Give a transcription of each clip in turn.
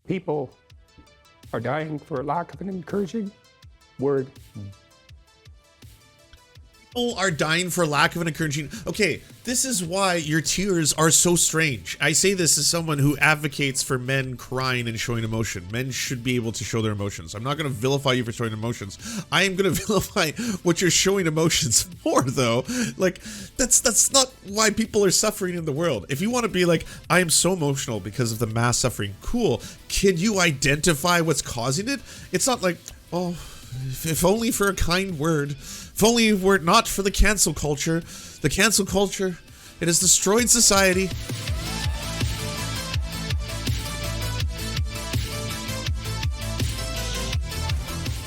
People are dying for lack of an encouraging word. People are dying for lack of an encouraging. Okay, this is why your tears are so strange. I say this as someone who advocates for men crying and showing emotion. Men should be able to show their emotions. I'm not going to vilify you for showing emotions. I am going to vilify what you're showing emotions for, though. Like, that's not why people are suffering in the world. If you want to be like, I am so emotional because of the mass suffering, cool. Can you identify what's causing it? It's not like, oh, if only for a kind word. If only were it not for the cancel culture. The cancel culture, it has destroyed society.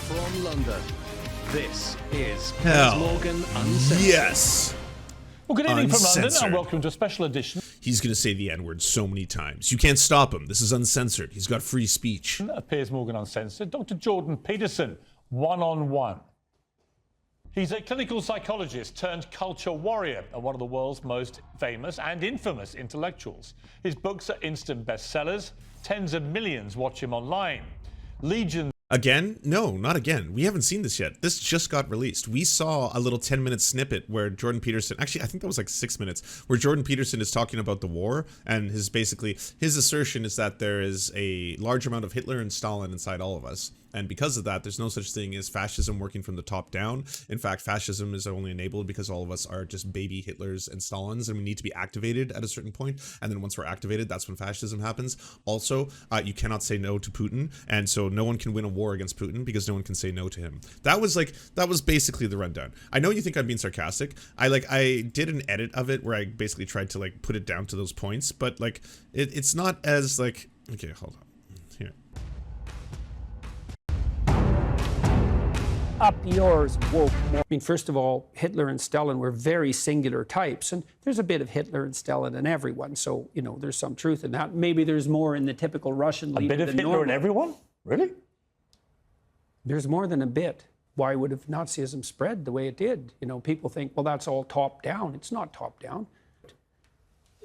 From London, this is Hell, Piers Morgan Uncensored. Yes. Well, good evening from London Uncensored. and welcome to a special edition He's going to say the N-word so many times. You can't stop him. This is uncensored. He's got free speech. of Piers Morgan Uncensored. Dr. Jordan Peterson, one-on-one. He's a clinical psychologist turned culture warrior and one of the world's most famous and infamous intellectuals. His books are instant bestsellers. Tens of millions watch him online. Legions. Again? No, not again. We haven't seen this yet. This just got released. We saw a little 10-minute snippet where Jordan Peterson, actually, I think that was like 6 minutes, where Jordan Peterson is talking about the war, and his assertion is that there is a large amount of Hitler and Stalin inside all of us. And because of that, there's no such thing as fascism working from the top down. In fact, fascism is only enabled because all of us are just baby Hitlers and Stalins, and we need to be activated at a certain point. And then once we're activated, that's when fascism happens. Also, you cannot say no to Putin, and so no one can win a war against Putin because no one can say no to him. That was basically the rundown. I know you think I'm being sarcastic. I did an edit of it where I basically tried to like put it down to those points, but like it's not as like, okay, hold on. Here. Up yours, woke. I mean, first of all, Hitler and Stalin were very singular types, and there's a bit of Hitler and Stalin in everyone, so, you know, there's some truth in that. Maybe there's more in the typical Russian leader A bit of than Hitler normal. in everyone? Really? There's more than a bit. Why would have Nazism spread the way it did? You know, people think, well, that's all top down. It's not top down.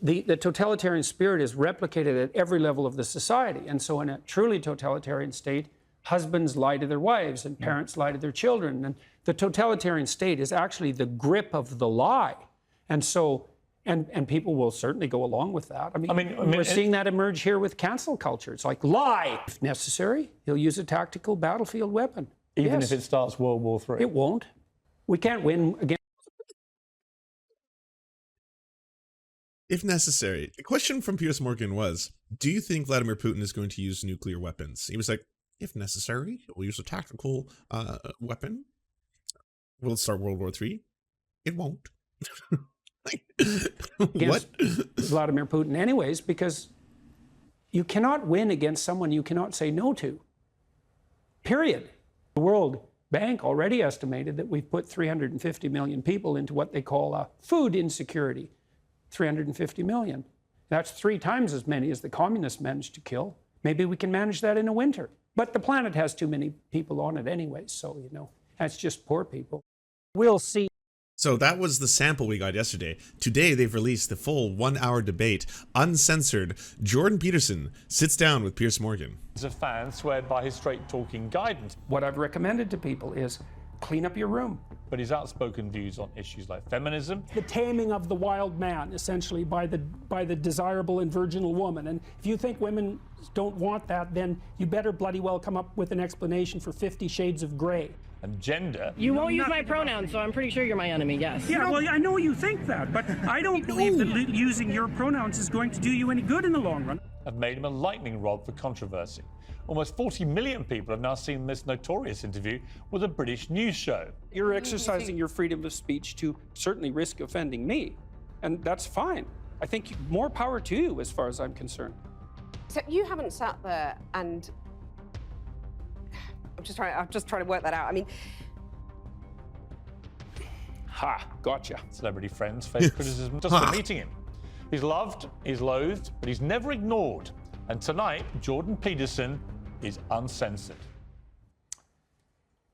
The totalitarian spirit is replicated at every level of the society, and so in a truly totalitarian state, husbands lie to their wives and parents lie to their children. And the totalitarian state is actually the grip of the lie. And so, and people will certainly go along with that. I mean we're seeing that emerge here with cancel culture. It's like, lie. If necessary, he'll use a tactical battlefield weapon. Even Yes. if it starts World War III? It won't. We can't win against. If necessary. The question from Piers Morgan was, do you think Vladimir Putin is going to use nuclear weapons? He was like, if necessary, we'll use a tactical weapon. Will it start World War III? It won't. Like, what? Vladimir Putin anyways, because you cannot win against someone you cannot say no to. Period. The World Bank already estimated that we've put 350 million people into what they call food insecurity. 350 million. That's 3 times as many as the communists managed to kill. Maybe we can manage that in a winter. But the planet has too many people on it anyway, so, you know, that's just poor people. We'll see. So that was the sample we got yesterday. Today, they've released the full 1-hour debate, uncensored. Jordan Peterson sits down with Piers Morgan. He's a fan swayed by his straight-talking guidance, What I've recommended to people is clean up your room. but his outspoken views on issues like feminism. The taming of the wild man, essentially, by the desirable and virginal woman. And if you think women don't want that, then you better bloody well come up with an explanation for 50 Shades of Grey. And gender. You won't use my pronouns, so I'm pretty sure you're my enemy, yes. Yeah, well, I know you think that, but I don't believe that using your pronouns is going to do you any good in the long run. Have made him a lightning rod for controversy. Almost 40 million people have now seen this notorious interview with a British news show. You're exercising your freedom of speech to certainly risk offending me, and that's fine. I think more power to you as far as I'm concerned. So you haven't sat there and I'm just trying to work that out. I mean, Ha, gotcha. Celebrity friends face criticism just for meeting him. He's loved, he's loathed, but he's never ignored. And tonight, Jordan Peterson is uncensored.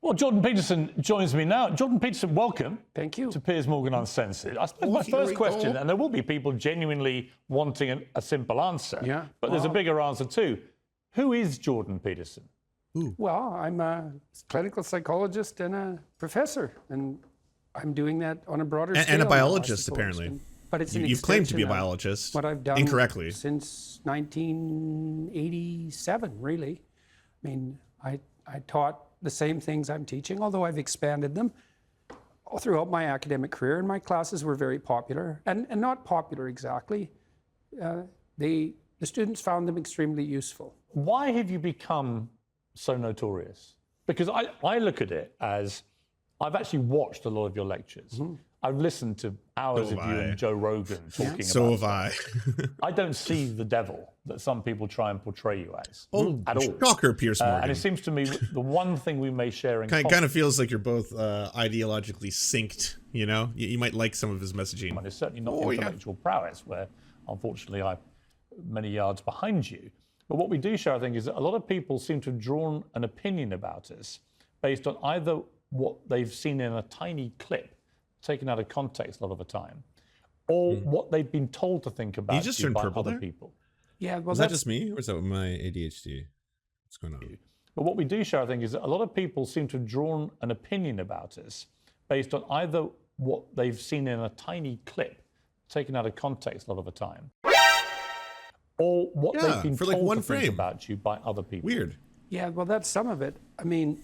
Well, Jordan Peterson joins me now. Jordan Peterson, welcome. Thank you. To Piers Morgan Uncensored. I suppose my first question, and there will be people genuinely wanting a simple answer, Yeah. but there's a bigger answer too. Who is Jordan Peterson? Well, I'm a clinical psychologist and a professor, and I'm doing that on a broader scale. And a now, I biologist, suppose. apparently. But it's an You've claimed to be a extension of biologist. What I've done incorrectly. since 1987, really. I mean, I taught the same things I'm teaching, although I've expanded them all throughout my academic career, and my classes were very popular, and not popular exactly. The students found them extremely useful. Why have you become so notorious? Because I look at it as, I've actually watched a lot of your lectures. I've listened to hours So of have you I. and Joe Rogan talking So about have I. I don't see the devil that some people try and portray you as at all. Shocker, Piers Morgan. And it seems to me the one thing we may share in Kind of feels like you're both ideologically synced, you know? You might like some of his messaging. common is certainly not Oh, yeah. intellectual prowess, where unfortunately I'm many yards behind you. But what we do share, I think, is that a lot of people seem to have drawn an opinion about us based on either what they've seen in a tiny clip, taken out of context a lot of the time, or what they've been told to think about just you turned by purple other there? people. Yeah, well, Is that that's just me, or is that my ADHD? What's going on? But what we do share, I think, is that a lot of people seem to have drawn an opinion about us based on either what they've seen in a tiny clip, taken out of context a lot of the time, or what Yeah, they've been for told like one to think frame. about you by other people. Weird. Yeah, well, that's some of it. I mean,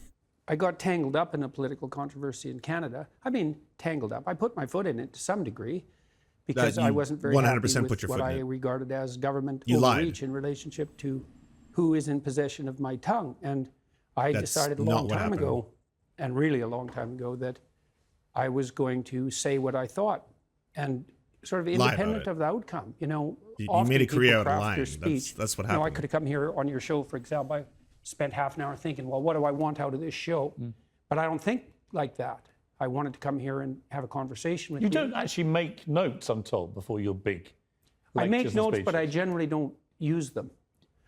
I got tangled up in a political controversy in Canada. I mean, tangled up. I put my foot in it to some degree because That I you wasn't very 100% happy put with your what foot in I it. regarded as government You lied. overreach in relationship to who is in possession of my tongue. And I That's decided a not long what time happened. ago, and really a long time ago, that I was going to say what I thought, and sort of Lie about independent it. of the outcome. You know, You often made a people career out of craft lying. their That's- speech. that's what You know, I happened. could have come here on your show, for example. I spent half an hour thinking, well, what do I want out of this show? But I don't think like that. I wanted to come here and have a conversation with you. You don't actually make notes, I'm told, before your big I make lectures and notes, but I speeches. generally don't use them.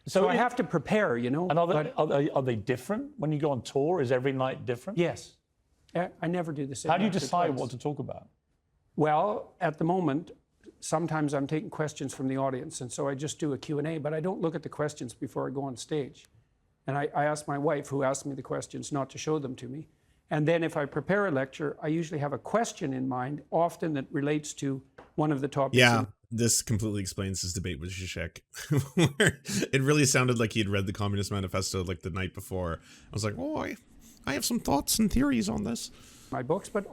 So I have to prepare, you know. And but are they different when you go on tour? Is every night different? yes, I never do the same. How do you lecture decide twice. what to talk about? Well, at the moment, sometimes I'm taking questions from the audience, and so I just do a Q&A, but I don't look at the questions before I go on stage. And I ask my wife, who asked me the questions, not to show them to me. And then if I prepare a lecture, I usually have a question in mind, often that relates to one of the topics. Yeah, this completely explains his debate with Zizek, where it really sounded like he had read the Communist Manifesto like the night before. I was like, oh, I have some thoughts and theories on this. My books, but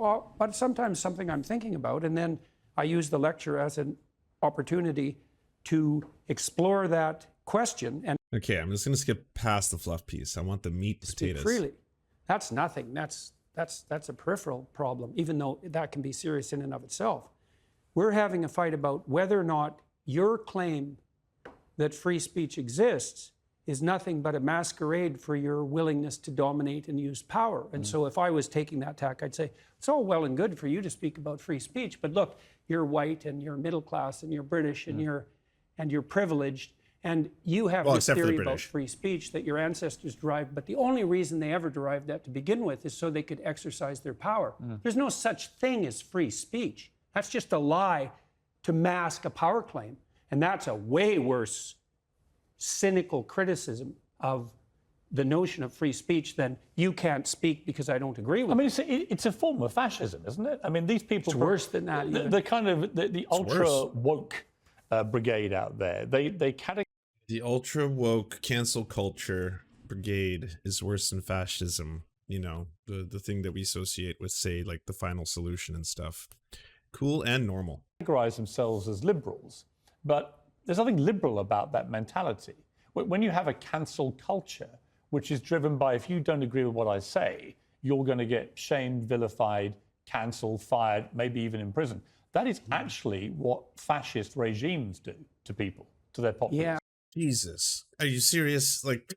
sometimes something I'm thinking about, and then I use the lecture as an opportunity to explore that question and Okay, I'm just going to skip past the fluff piece. I want the meat speak potatoes. freely. That's nothing. That's a peripheral problem, even though that can be serious in and of itself. We're having a fight about whether or not your claim that free speech exists is nothing but a masquerade for your willingness to dominate and use power. And so if I was taking that tack, I'd say, it's all well and good for you to speak about free speech, but look, you're white and you're middle class and you're British and you're privileged, and you have this except for the theory about British. free speech that your ancestors derived, but the only reason they ever derived that to begin with is so they could exercise their power. There's no such thing as free speech. That's just a lie to mask a power claim. And that's a way worse cynical criticism of the notion of free speech than you can't speak because I don't agree with I mean, it's a form of fascism, isn't it? I mean, these people... It's worse than that even. The kind of, the ultra woke brigade out there, they categorize The ultra woke cancel culture brigade is worse than fascism. You know, the thing that we associate with, say, like the final solution and stuff. Cool and normal. themselves as liberals, but there's nothing liberal about that mentality. When you have a cancel culture, which is driven by, if you don't agree with what I say, you're going to get shamed, vilified, cancelled, fired, maybe even imprisoned. That is actually what fascist regimes do to people, to their populace. Yeah. Jesus, are you serious? Like,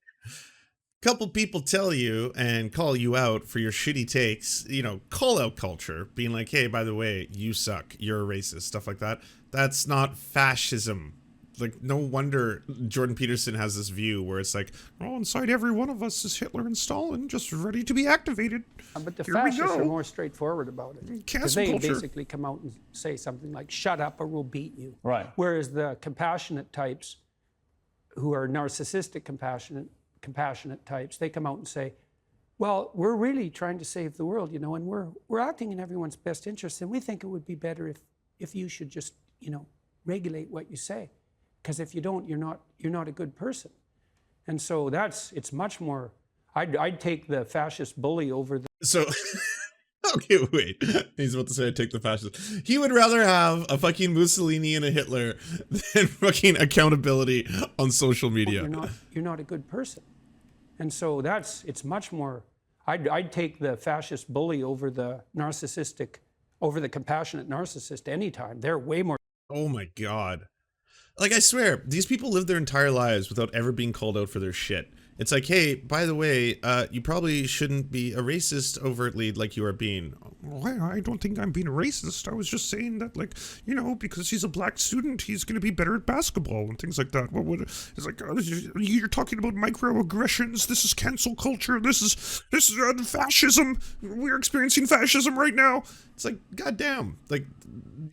couple people tell you and call you out for your shitty takes, you know, call out culture, being like, hey, by the way, you suck, you're a racist, stuff like that. That's not fascism. Like, no wonder Jordan Peterson has this view where it's like, oh, inside every one of us is Hitler and Stalin, just ready to be activated. But the Here we fascists go. are more straightforward about it. Because Cancel they culture. basically come out and say something like, shut up or we'll beat you. Right. Whereas the compassionate types who are narcissistic, compassionate types, they come out and say, well, we're really trying to save the world, you know, and we're acting in everyone's best interest, and we think it would be better if you should just, you know, regulate what you say, because if you don't, you're not a good person. And so it's much more. I'd take the fascist bully over the. So, okay, wait. He's about to say I'd take the fascist. He would rather have a fucking Mussolini and a Hitler than fucking accountability on social media. You're not a good person. And so it's much more. I'd take the fascist bully over the compassionate narcissist anytime. They're way more. Oh my God. Like, I swear, these people live their entire lives without ever being called out for their shit. It's like, hey, by the way, you probably shouldn't be a racist overtly like you are being. Well, I don't think I'm being a racist. I was just saying that, like, you know, because he's a black student, he's going to be better at basketball and things like that. It's like, you're talking about microaggressions. This is cancel culture. This is fascism. We're experiencing fascism right now. It's like, goddamn, like,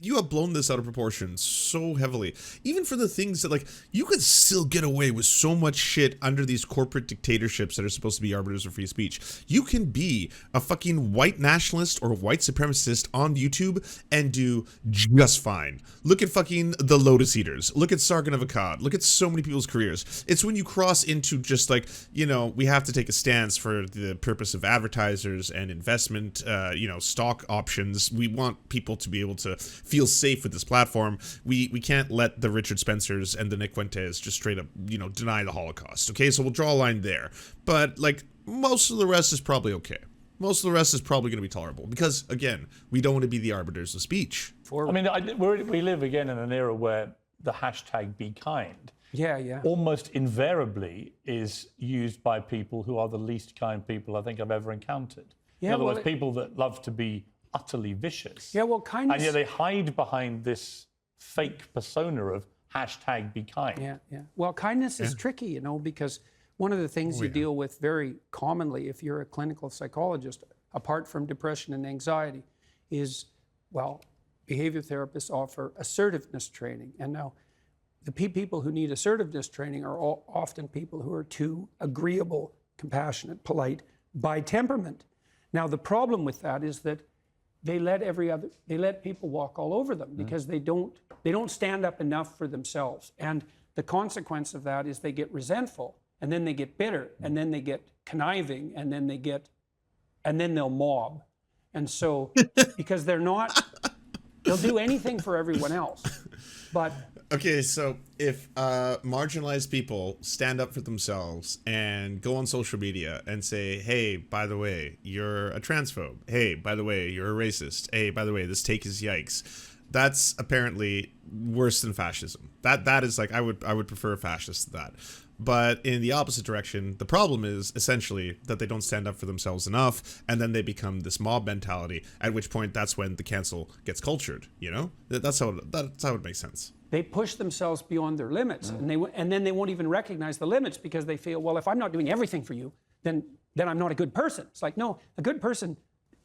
you have blown this out of proportion so heavily. Even for the things that, like, you could still get away with so much shit under these corporate dictatorships that are supposed to be arbiters of free speech. You can be a fucking white nationalist or white supremacist on YouTube and do just fine. Look at fucking the Lotus Eaters. Look at Sargon of Akkad. Look at so many people's careers. It's when you cross into just like, you know, we have to take a stance for the purpose of advertisers and investment, you know, stock options. We want people to be able to feel safe with this platform. We can't let the Richard Spencers and the Nick Fuentes just straight up, you know, deny the Holocaust. Okay, so we'll draw a line there. But like, most of the rest is probably okay. Most of the rest is probably going to be tolerable because, again, we don't want to be the arbiters of speech. I mean, we live again in an era where the hashtag be kind almost invariably is used by people who are the least kind people I think I've ever encountered. In other words, people that love to be utterly vicious. Yeah, well, kindness. And yet they hide behind this fake persona of hashtag be kind. Yeah. Well, kindness is tricky, you know, because one of the things you deal with very commonly if you're a clinical psychologist, apart from depression and anxiety, is, well, behavior therapists offer assertiveness training. And now the people who need assertiveness training are often people who are too agreeable, compassionate, polite by temperament. Now, the problem with that is that they let people walk all over them because they don't stand up enough for themselves. And the consequence of that is they get resentful, and then they get bitter, and then they get conniving, and then they'll mob. And so, because they'll do anything for everyone else. But okay, so if marginalized people stand up for themselves and go on social media and say, hey, by the way, you're a transphobe. Hey, by the way, you're a racist. Hey, by the way, this take is yikes. That's apparently worse than fascism. That is like, I would prefer a fascist to that. But in the opposite direction, the problem is essentially that they don't stand up for themselves enough, and then they become this mob mentality, at which point that's when the cancel gets cultured, you know? That's how it makes sense. They push themselves beyond their limits, and then they won't even recognize the limits because they feel, well, if I'm not doing everything for you, then I'm not a good person. It's like, no, a good person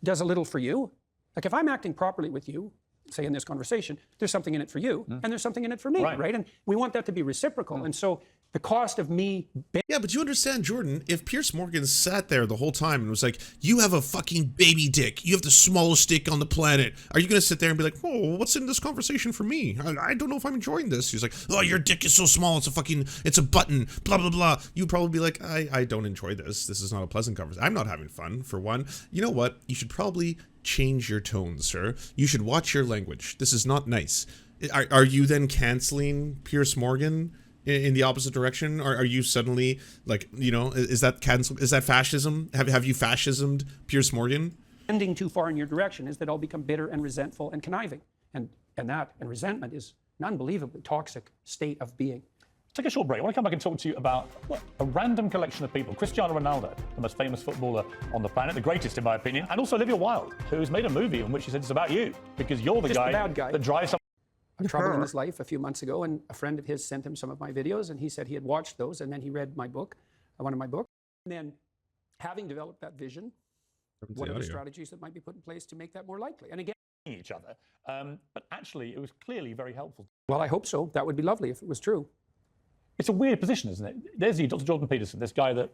does a little for you. Like if I'm acting properly with you, say in this conversation, there's something in it for you, and there's something in it for me, right? And we want that to be reciprocal. And so the cost of me... Yeah, but you understand, Jordan, if Piers Morgan sat there the whole time and was like, you have a fucking baby dick, you have the smallest dick on the planet, are you going to sit there and be like, oh, what's in this conversation for me? I don't know if I'm enjoying this. He's like, oh, your dick is so small, it's a button, blah, blah, blah. You'd probably be like, I don't enjoy this. This is not a pleasant conversation. I'm not having fun, for one. You know what? You should probably change your tone, sir. You should watch your language. This is not nice. Are you then canceling Piers Morgan in the opposite direction? Or are you suddenly like, you know, is that fascism? Have you fascismed Piers Morgan? Ending too far in your direction is that I'll become bitter and resentful and conniving. And resentment is an unbelievably toxic state of being. Take a short break. I want to come back and talk to you about a random collection of people. Cristiano Ronaldo, the most famous footballer on the planet, the greatest in my opinion, and also Olivia Wilde, who's made a movie in which she said it's about you because you're the guy that drives someone. I was traveling his life a few months ago, and a friend of his sent him some of my videos, and he said he had watched those, and then he read my book, one of my books. And then, having developed that vision, what are the strategies that might be put in place to make that more likely? And again, each other, but actually, it was clearly very helpful. Well, I hope so. That would be lovely if it was true. It's a weird position, isn't it? There's you, Dr. Jordan Peterson, this guy that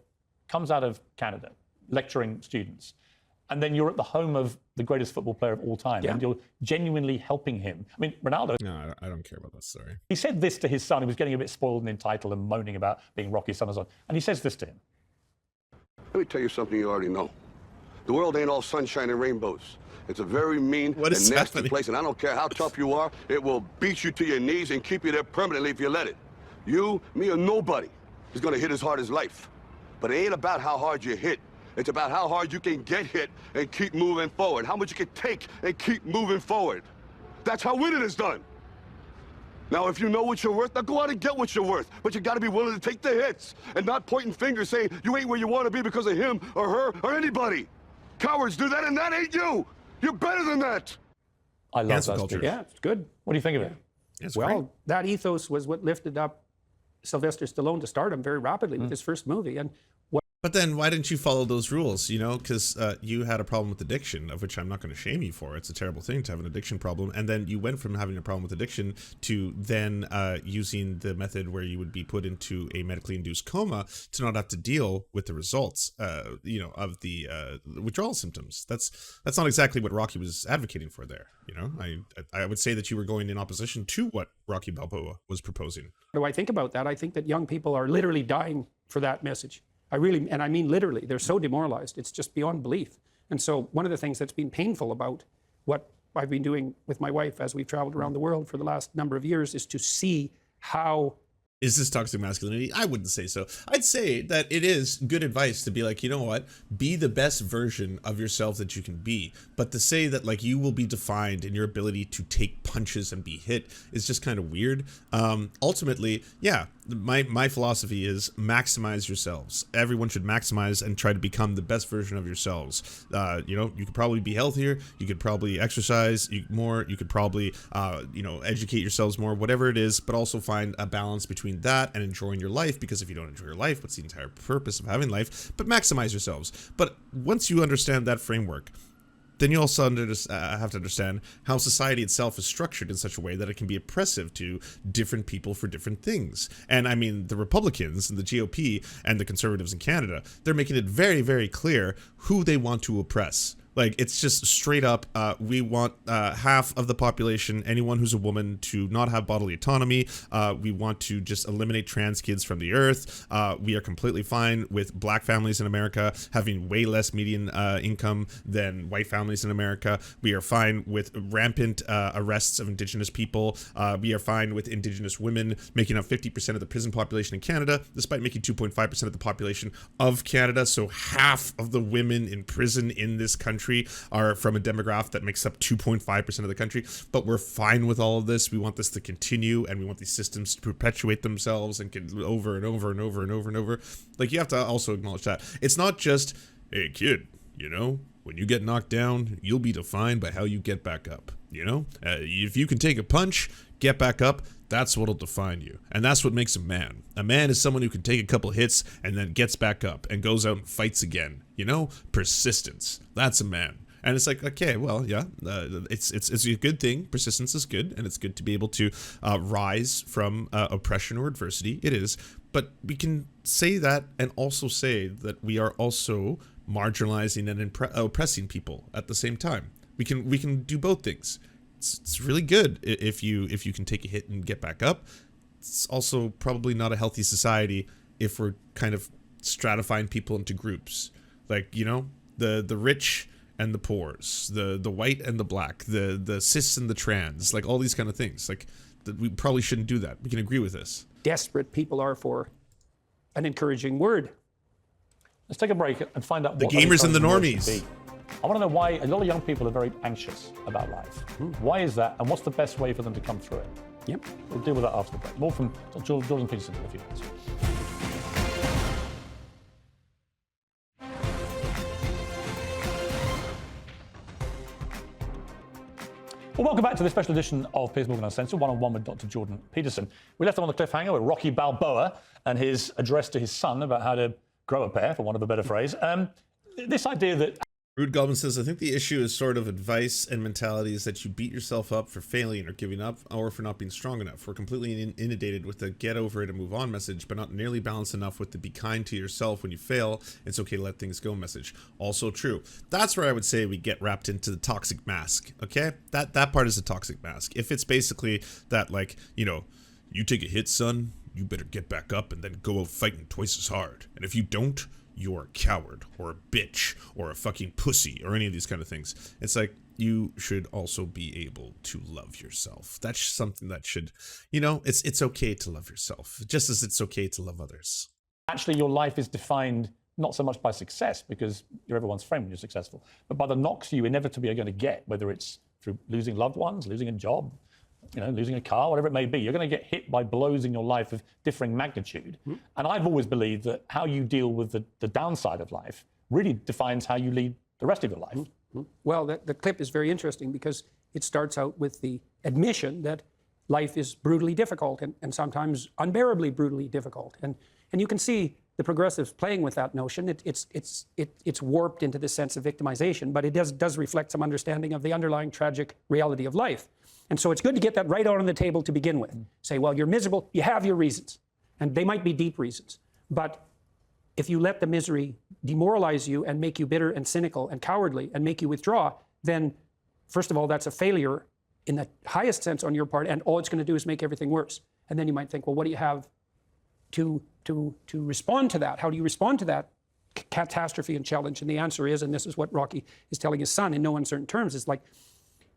comes out of Canada, lecturing students, and then you're at the home of the greatest football player of all time, and you're genuinely helping him. I mean, Ronaldo... No, I don't care about that story. He said this to his son. He was getting a bit spoiled and entitled and moaning about being Rocky's son and so on. And he says this to him. Let me tell you something you already know. The world ain't all sunshine and rainbows. It's a very mean and nasty place, and I don't care how tough you are, it will beat you to your knees and keep you there permanently if you let it. You, me, or nobody is gonna hit as hard as life. But it ain't about how hard you hit. It's about how hard you can get hit and keep moving forward, how much you can take and keep moving forward. That's how winning is done. Now, if you know what you're worth, now go out and get what you're worth. But you gotta be willing to take the hits and not pointing fingers saying you ain't where you wanna be because of him or her or anybody. Cowards do that, and that ain't you. You're better than that. I love Cancel that culture. speech. Yeah, it's good. What do you think of it? It's Well, great. that ethos was what lifted up Sylvester Stallone to stardom very rapidly with his first movie. And But then why didn't you follow those rules, you know? Because you had a problem with addiction, of which I'm not going to shame you for. It's a terrible thing to have an addiction problem. And then you went from having a problem with addiction to then using the method where you would be put into a medically induced coma to not have to deal with the results, you know, of the withdrawal symptoms. That's not exactly what Rocky was advocating for there. You know, I would say that you were going in opposition to what Rocky Balboa was proposing. what do I think about that? I think that young people are literally dying for that message. I really, and I mean literally, they're so demoralized. It's just beyond belief. And so one of the things that's been painful about what I've been doing with my wife as we've traveled around the world for the last number of years is to see how... Is this toxic masculinity? I wouldn't say so. I'd say that it is good advice to be like, you know what? Be the best version of yourself that you can be. But to say that like you will be defined in your ability to take punches and be hit is just kind of weird. Ultimately, yeah, my philosophy is maximize yourselves. Everyone should maximize and try to become the best version of yourselves. You know, you could probably be healthier. You could probably exercise more. You could probably, you know, educate yourselves more, whatever it is, but also find a balance between that and enjoying your life, because if you don't enjoy your life, what's the entire purpose of having life? But maximize yourselves. But once you understand that framework, then you also have to understand how society itself is structured in such a way that it can be oppressive to different people for different things. And I mean, the Republicans and the GOP and the conservatives in Canada, they're making it very, very clear who they want to oppress. Like, it's just straight up, we want half of the population, anyone who's a woman, to not have bodily autonomy. We want to just eliminate trans kids from the earth. We are completely fine with black families in America having way less median income than white families in America. We are fine with rampant arrests of Indigenous people. We are fine with Indigenous women making up 50% of the prison population in Canada, despite making 2.5% of the population of Canada. So half of the women in prison in this country are from a demographic that makes up 2.5% of the country, but we're fine with all of this. We want this to continue, and we want these systems to perpetuate themselves and get over and over and over and over and over. Like, you have to also acknowledge that it's not just, hey kid, you know, when you get knocked down, you'll be defined by how you get back up. You know, if you can take a punch, get back up, that's what'll define you. And that's what makes a man. A man is someone who can take a couple hits and then gets back up and goes out and fights again. You know, persistence. That's a man. And it's like, okay, well, yeah, it's a good thing. Persistence is good, and it's good to be able to rise from oppression or adversity. It is. But we can say that and also say that we are also marginalizing and oppressing people at the same time. We can do both things. It's really good if you can take a hit and get back up. It's also probably not a healthy society if we're kind of stratifying people into groups. Like, you know, the rich and the poors, the white and the black, the cis and the trans, like all these kind of things. Like, we probably shouldn't do that. We can agree with this. Desperate people are for an encouraging word. Let's take a break and find out The what gamers and the encouraging words normies. should be. I want to know why a lot of young people are very anxious about life. Why is that, and what's the best way for them to come through it? Yep. We'll deal with that after the break. More from Dr. Jordan Peterson in a few minutes. Well, welcome back to this special edition of Piers Morgan Uncensored, one-on-one with Dr. Jordan Peterson. We left him on the cliffhanger with Rocky Balboa and his address to his son about how to grow a pair, for want of a better phrase. This idea that Rude Goblin says, I think the issue is sort of advice and mentalities that you beat yourself up for failing or giving up or for not being strong enough. We're completely inundated with the get over it and move on message, but not nearly balanced enough with the be kind to yourself when you fail. It's okay to let things go message. Also true. That's where I would say we get wrapped into the toxic mask. Okay? That part is a toxic mask. If it's basically that, like, you know, you take a hit, son, you better get back up and then go out fighting twice as hard. And if you don't, you're a coward or a bitch or a fucking pussy or any of these kind of things. It's like, you should also be able to love yourself. That's something that should, you know, it's okay to love yourself, just as it's okay to love others. Actually, your life is defined not so much by success, because you're everyone's friend when you're successful, but by the knocks you inevitably are going to get, whether it's through losing loved ones, losing a job, you know, losing a car, whatever it may be. You're going to get hit by blows in your life of differing magnitude. Mm-hmm. And I've always believed that how you deal with the downside of life really defines how you lead the rest of your life. Mm-hmm. Well, the clip is very interesting because it starts out with the admission that life is brutally difficult and sometimes unbearably brutally difficult. And you can see the progressives playing with that notion. It's warped into this sense of victimization, but it does reflect some understanding of the underlying tragic reality of life. And so it's good to get that right out on the table to begin with. Say, well, you're miserable, you have your reasons. And they might be deep reasons. But if you let the misery demoralize you and make you bitter and cynical and cowardly and make you withdraw, then first of all, that's a failure in the highest sense on your part, and all it's going to do is make everything worse. And then you might think, well, what do you have to respond to that? How do you respond to that catastrophe and challenge? And the answer is, and this is what Rocky is telling his son in no uncertain terms, is like,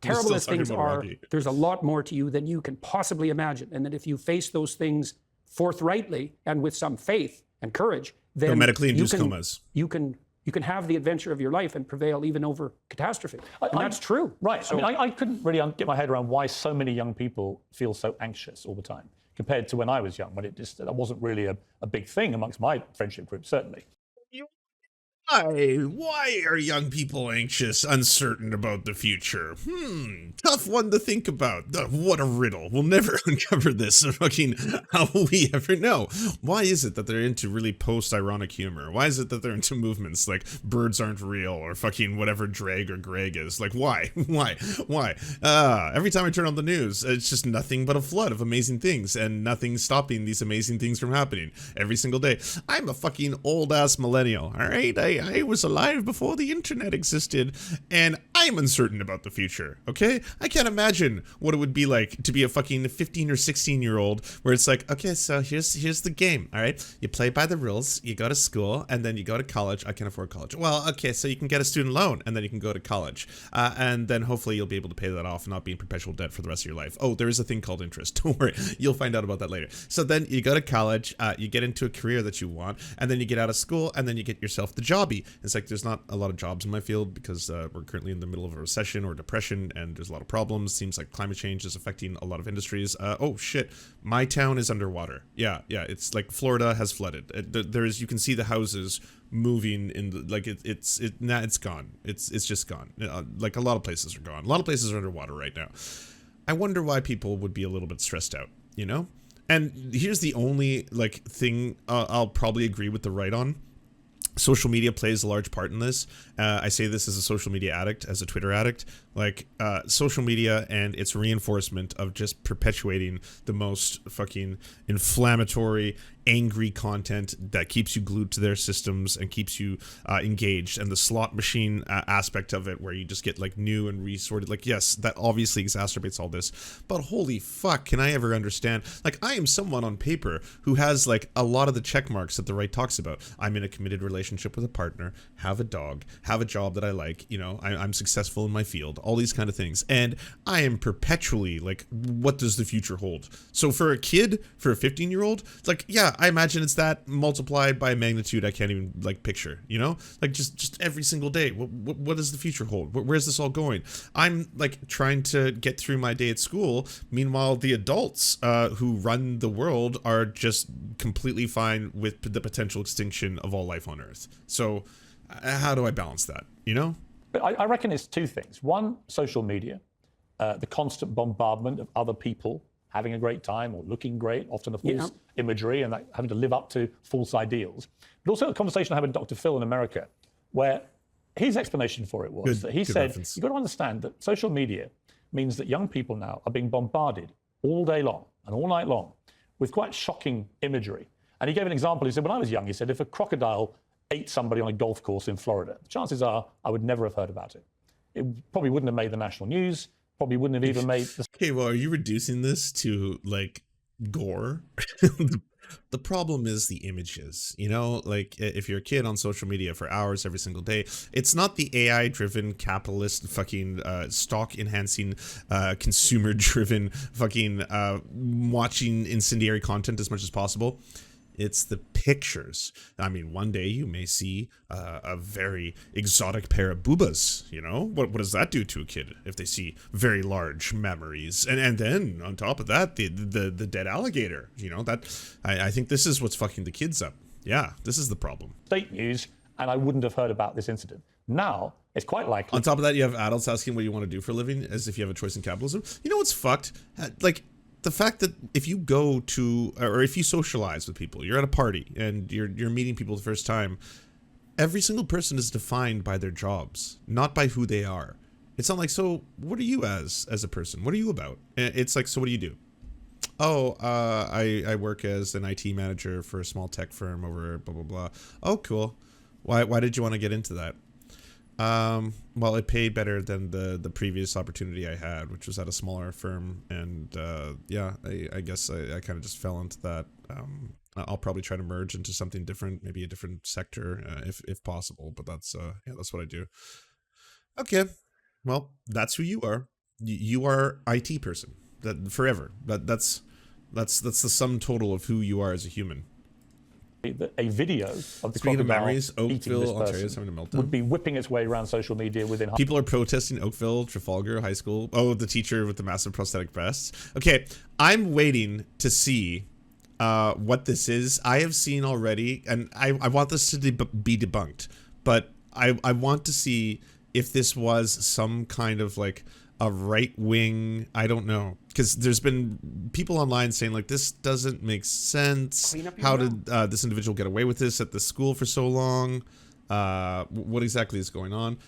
terrible as things are, there's a lot more to you than you can possibly imagine. And that if you face those things forthrightly and with some faith and courage, then medically induced comas. You can have the adventure of your life and prevail even over catastrophe. And that's true. Right. So, I mean, I couldn't really get my head around why so many young people feel so anxious all the time compared to when I was young, when that wasn't really a big thing amongst my friendship group, certainly. Why are young people anxious, uncertain about the future? Tough one to think about. What a riddle. We'll never uncover this. Fucking, how will we ever know? Why is it that they're into really post-ironic humor? Why is it that they're into movements like birds aren't real or fucking whatever drag or Greg is? Like, why? Why? Every time I turn on the news, it's just nothing but a flood of amazing things and nothing stopping these amazing things from happening every single day. I'm a fucking old-ass millennial, all right? I was alive before the internet existed, and I'm uncertain about the future, okay? I can't imagine what it would be like to be a fucking 15 or 16-year-old where it's like, okay, so here's the game, all right? You play by the rules, you go to school, and then you go to college. I can't afford college. Well, okay, so you can get a student loan, and then you can go to college. And then hopefully you'll be able to pay that off and not be in perpetual debt for the rest of your life. Oh, there is a thing called interest. Don't worry. You'll find out about that later. So then you go to college, you get into a career that you want, and then you get out of school, and then you get yourself the job. It's like there's not a lot of jobs in my field because we're currently in the middle of a recession or depression, and there's a lot of problems. Seems like climate change is affecting a lot of industries. Oh shit, my town is underwater. Yeah, it's like Florida has flooded. You can see the houses moving in the, like it's gone. It's just gone. Like a lot of places are gone. A lot of places are underwater right now. I wonder why people would be a little bit stressed out, you know? And here's the only like thing I'll probably agree with the right on. Social media plays a large part in this. I say this as a social media addict, as a Twitter addict. Like, social media and its reinforcement of just perpetuating the most fucking inflammatory, angry content that keeps you glued to their systems and keeps you engaged. And the slot machine aspect of it, where you just get like new and resorted. Like, yes, that obviously exacerbates all this. But holy fuck, can I ever understand? Like, I am someone on paper who has like a lot of the check marks that the right talks about. I'm in a committed relationship with a partner, have a dog, have a job that I like, you know, I'm successful in my field, all these kind of things. And I am perpetually like, what does the future hold? So for a kid, for a 15-year-old, it's like, yeah, I imagine it's that multiplied by a magnitude I can't even like picture, you know, like just every single day. What does the future hold? Where's this all going? I'm like trying to get through my day at school. Meanwhile, the adults who run the world are just completely fine with the potential extinction of all life on Earth. So how do I balance that, you know? But I reckon it's two things. One, social media, the constant bombardment of other people having a great time or looking great, often a false imagery, and having to live up to false ideals. But also a conversation I had with Dr. Phil in America, where his explanation for it was that he said, reference. you've got to understand that social media means that young people now are being bombarded all day long and all night long with quite shocking imagery. And he gave an example. He said, when I was young, he said, if a crocodile ate somebody on a golf course in Florida, the chances are I would never have heard about it. It probably wouldn't have made the national news, probably wouldn't have even made the... Okay, well, are you reducing this to, like, gore? The problem is the images, you know, like if you're a kid on social media for hours every single day, it's not the AI driven capitalist fucking stock enhancing consumer driven fucking watching incendiary content as much as possible. It's the pictures. I mean, one day you may see a very exotic pair of boobas, you know? What does that do to a kid if they see very large memories? And then, on top of that, the dead alligator, you know? That I think this is what's fucking the kids up. Yeah, this is the problem. State news, and I wouldn't have heard about this incident. Now, it's quite likely... On top of that, you have adults asking what you want to do for a living, as if you have a choice in capitalism. You know what's fucked? Like... the fact that if you go to, or if you socialize with people, you're at a party and you're meeting people the first time, every single person is defined by their jobs, not by who they are. It's not like, so what are you as a person? What are you about? It's like, so what do you do? Oh, I work as an IT manager for a small tech firm over blah, blah, blah. Oh, cool. Why did you want to get into that? Well, it paid better than the previous opportunity I had, which was at a smaller firm, and yeah, I guess I kind of just fell into that. I'll probably try to merge into something different, maybe a different sector, if possible. But that's yeah, that's what I do. Okay, well, that's who you are. You are IT person. That forever. That's the sum total of who you are as a human. A video of the Speaking of crocodile memories, eating this Oakville, Ontario is person having a meltdown. would be whipping its way around social media within... People are protesting Oakville, Trafalgar High School. Oh, the teacher with the massive prosthetic breasts. Okay, I'm waiting to see what this is. I have seen already, and I want this to be debunked, but I want to see if this was some kind of like a right-wing, I don't know, because there's been people online saying like, this doesn't make sense. How did this individual get away with this at the school for so long? What exactly is going on?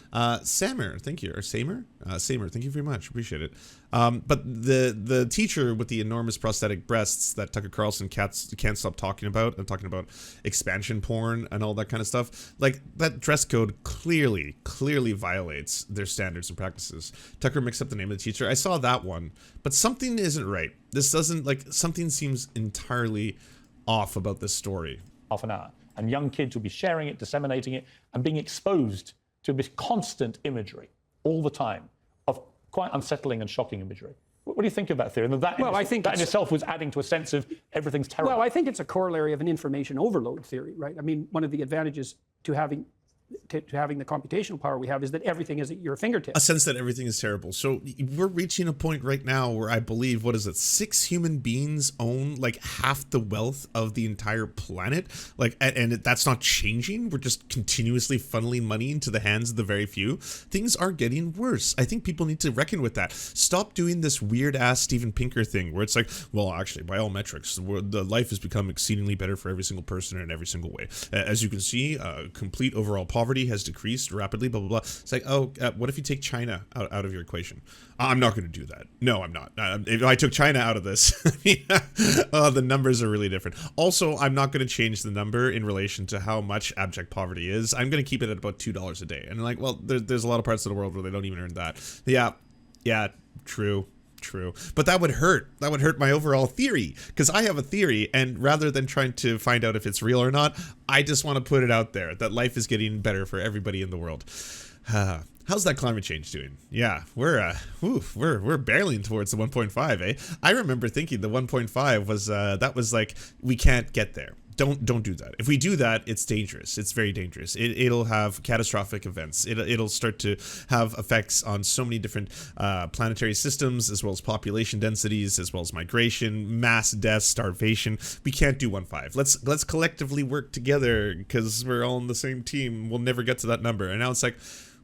Samer, thank you. Or Samer? Samer, thank you very much. Appreciate it. But the teacher with the enormous prosthetic breasts that Tucker Carlson can't stop talking about, and talking about expansion porn and all that kind of stuff, like that dress code clearly violates their standards and practices. Tucker mixed up the name of the teacher. I saw that one, but something isn't right. This doesn't, like, something seems entirely off about this story. Half an hour. And young kids will be sharing it, disseminating it, and being exposed to this constant imagery all the time of quite unsettling and shocking imagery. What do you think of that theory? And that, I think that in itself was adding to a sense of everything's terrible. Well, I think it's a corollary of an information overload theory, right? I mean, one of the advantages to having the computational power we have is that everything is at your fingertips. A sense that everything is terrible. So we're reaching a point right now where I believe, 6 human beings own like half the wealth of the entire planet. Like, and that's not changing. We're just continuously funneling money into the hands of the very few. Things are getting worse. I think people need to reckon with that. Stop doing this weird ass Steven Pinker thing where it's like, well, actually, by all metrics, the life has become exceedingly better for every single person in every single way. As you can see, complete overall poverty has decreased rapidly, blah, blah, blah. It's like, oh, what if you take China out of your equation? I'm not going to do that. No, I'm not. If I took China out of this, the numbers are really different. Also, I'm not going to change the number in relation to how much abject poverty is. I'm going to keep it at about $2 a day. And like, well, there's a lot of parts of the world where they don't even earn that. Yeah, true. But that would hurt. That would hurt my overall theory, because I have a theory, and rather than trying to find out if it's real or not, I just want to put it out there that life is getting better for everybody in the world. How's that climate change doing? Yeah, we're barreling towards the 1.5, eh? I remember thinking the 1.5 was that was like, we can't get there. Don't do that. If we do that, it's dangerous. It's very dangerous. It'll have catastrophic events. It'll start to have effects on so many different planetary systems, as well as population densities, as well as migration, mass death, starvation. We can't do 1.5. Let's collectively work together, because we're all on the same team. We'll never get to that number. And now it's like,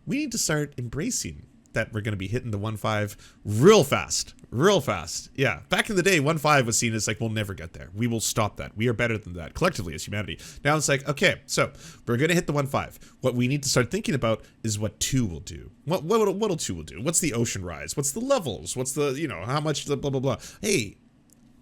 we need to start embracing that we're going to be hitting the 1.5 real fast. Real fast. Yeah. Back in the day, 1.5 was seen as like, we'll never get there. We will stop that. We are better than that collectively as humanity. Now it's like, okay, so we're going to hit the 1.5. What we need to start thinking about is what 2 will do. What'll 2 will do? What's the ocean rise? What's the levels? What's the, you know, how much the blah, blah, blah. Hey,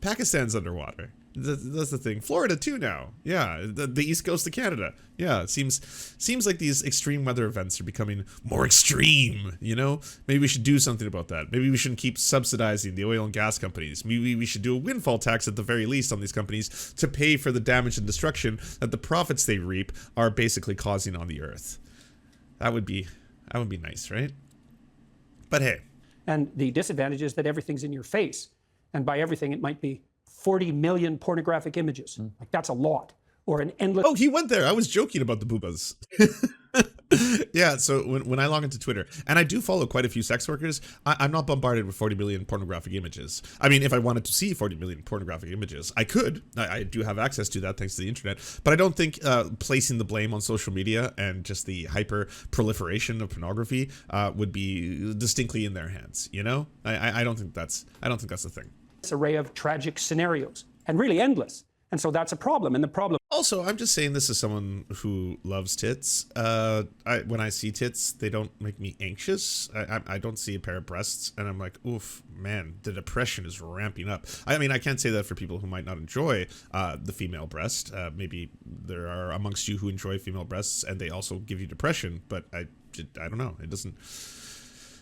Pakistan's underwater. That's the thing. Florida too now. Yeah, the east coast of Canada. Yeah, it seems like these extreme weather events are becoming more extreme, you know? Maybe we should do something about that. Maybe we shouldn't keep subsidizing the oil and gas companies. Maybe we should do a windfall tax at the very least on these companies to pay for the damage and destruction that the profits they reap are basically causing on the earth. That would be nice, right? But hey. And the disadvantage is that everything's in your face. And by everything, it might be 40 million pornographic images. Like, that's a lot. Or an endless... Oh, he went there. I was joking about the boobas. Yeah, so when I log into Twitter, and I do follow quite a few sex workers, I'm not bombarded with 40 million pornographic images. I mean, if I wanted to see 40 million pornographic images, I could. I do have access to that thanks to the internet. But I don't think placing the blame on social media and just the hyper proliferation of pornography would be distinctly in their hands. You know, I don't think that's the thing. Array of tragic scenarios, and really endless. And so that's a problem. And the problem... Also, I'm just saying this as someone who loves tits. When I see tits, they don't make me anxious. I don't see a pair of breasts, and I'm like, oof, man, the depression is ramping up. I mean, I can't say that for people who might not enjoy the female breast. Maybe there are amongst you who enjoy female breasts, and they also give you depression, but I don't know. It doesn't...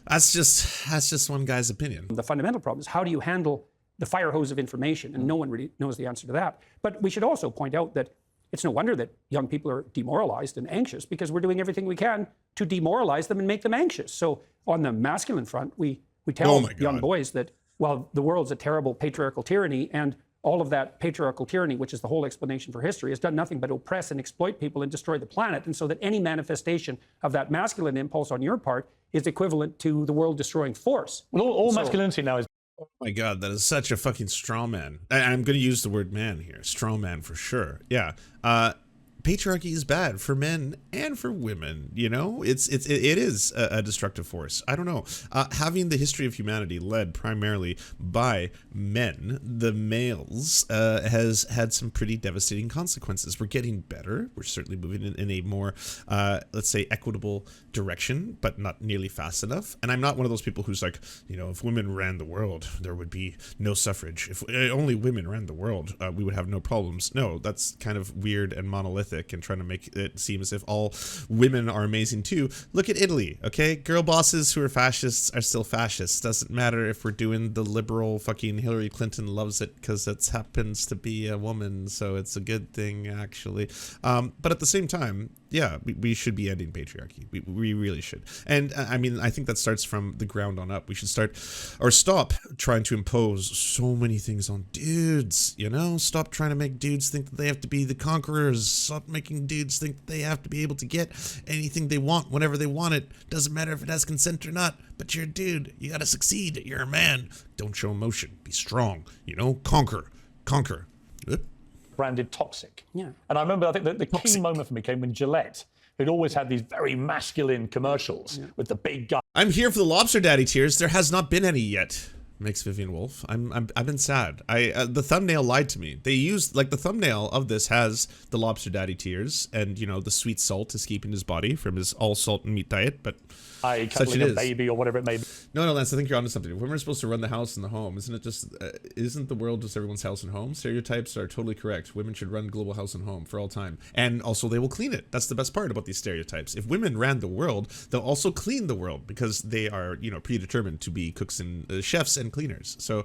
That's just one guy's opinion. The fundamental problem is, how do you handle the fire hose of information? And no one really knows the answer to that. But we should also point out that it's no wonder that young people are demoralized and anxious, because we're doing everything we can to demoralize them and make them anxious. So on the masculine front, we tell young boys that, well, the world's a terrible patriarchal tyranny, and all of that patriarchal tyranny, which is the whole explanation for history, has done nothing but oppress and exploit people and destroy the planet. And so that any manifestation of that masculine impulse on your part is equivalent to the world-destroying force. Well, all masculinity now is... Oh my God, that is such a fucking straw man. I'm going to use the word man here. Straw man for sure. Yeah. Patriarchy is bad for men and for women. You know, it is a destructive force. I don't know. Having the history of humanity led primarily by men, the males, has had some pretty devastating consequences. We're getting better. We're certainly moving in a more, let's say, equitable direction, but not nearly fast enough. And I'm not one of those people who's like, you know, if women ran the world, there would be no suffrage. If only women ran the world, we would have no problems. No, that's kind of weird and monolithic and trying to make it seem as if all women are amazing too. Look at Italy, okay? Girl bosses who are fascists are still fascists. Doesn't matter if we're doing the liberal fucking Hillary Clinton loves it because it happens to be a woman, so it's a good thing actually. But at the same time, yeah, we should be ending patriarchy. We really should. And I mean, I think that starts from the ground on up. We should stop trying to impose so many things on dudes, you know? Stop trying to make dudes think that they have to be the conquerors. Stop making dudes think that they have to be able to get anything they want whenever they want it. Doesn't matter if it has consent or not, but you're a dude. You gotta succeed. You're a man. Don't show emotion. Be strong, you know? Conquer. Branded toxic. Yeah. And I remember, I think the key moment for me came when Gillette, who'd always had these very masculine commercials with the big guy. I'm here for the lobster daddy tears. There has not been any yet. Makes Vivian Wolf. I've been sad. The thumbnail lied to me. They used, like, the thumbnail of this has the lobster daddy tears, and you know the sweet salt is keeping his body from his all salt and meat diet, but cuddling a baby or whatever it may be. No, Lance, I think you're onto something. If women are supposed to run the house and the home, isn't it just isn't the world just everyone's house and home? Stereotypes are totally correct. Women should run global house and home for all time, and also they will clean it. That's the best part about these stereotypes. If women ran the world, they'll also clean the world because they are, you know, predetermined to be cooks and chefs and cleaners. So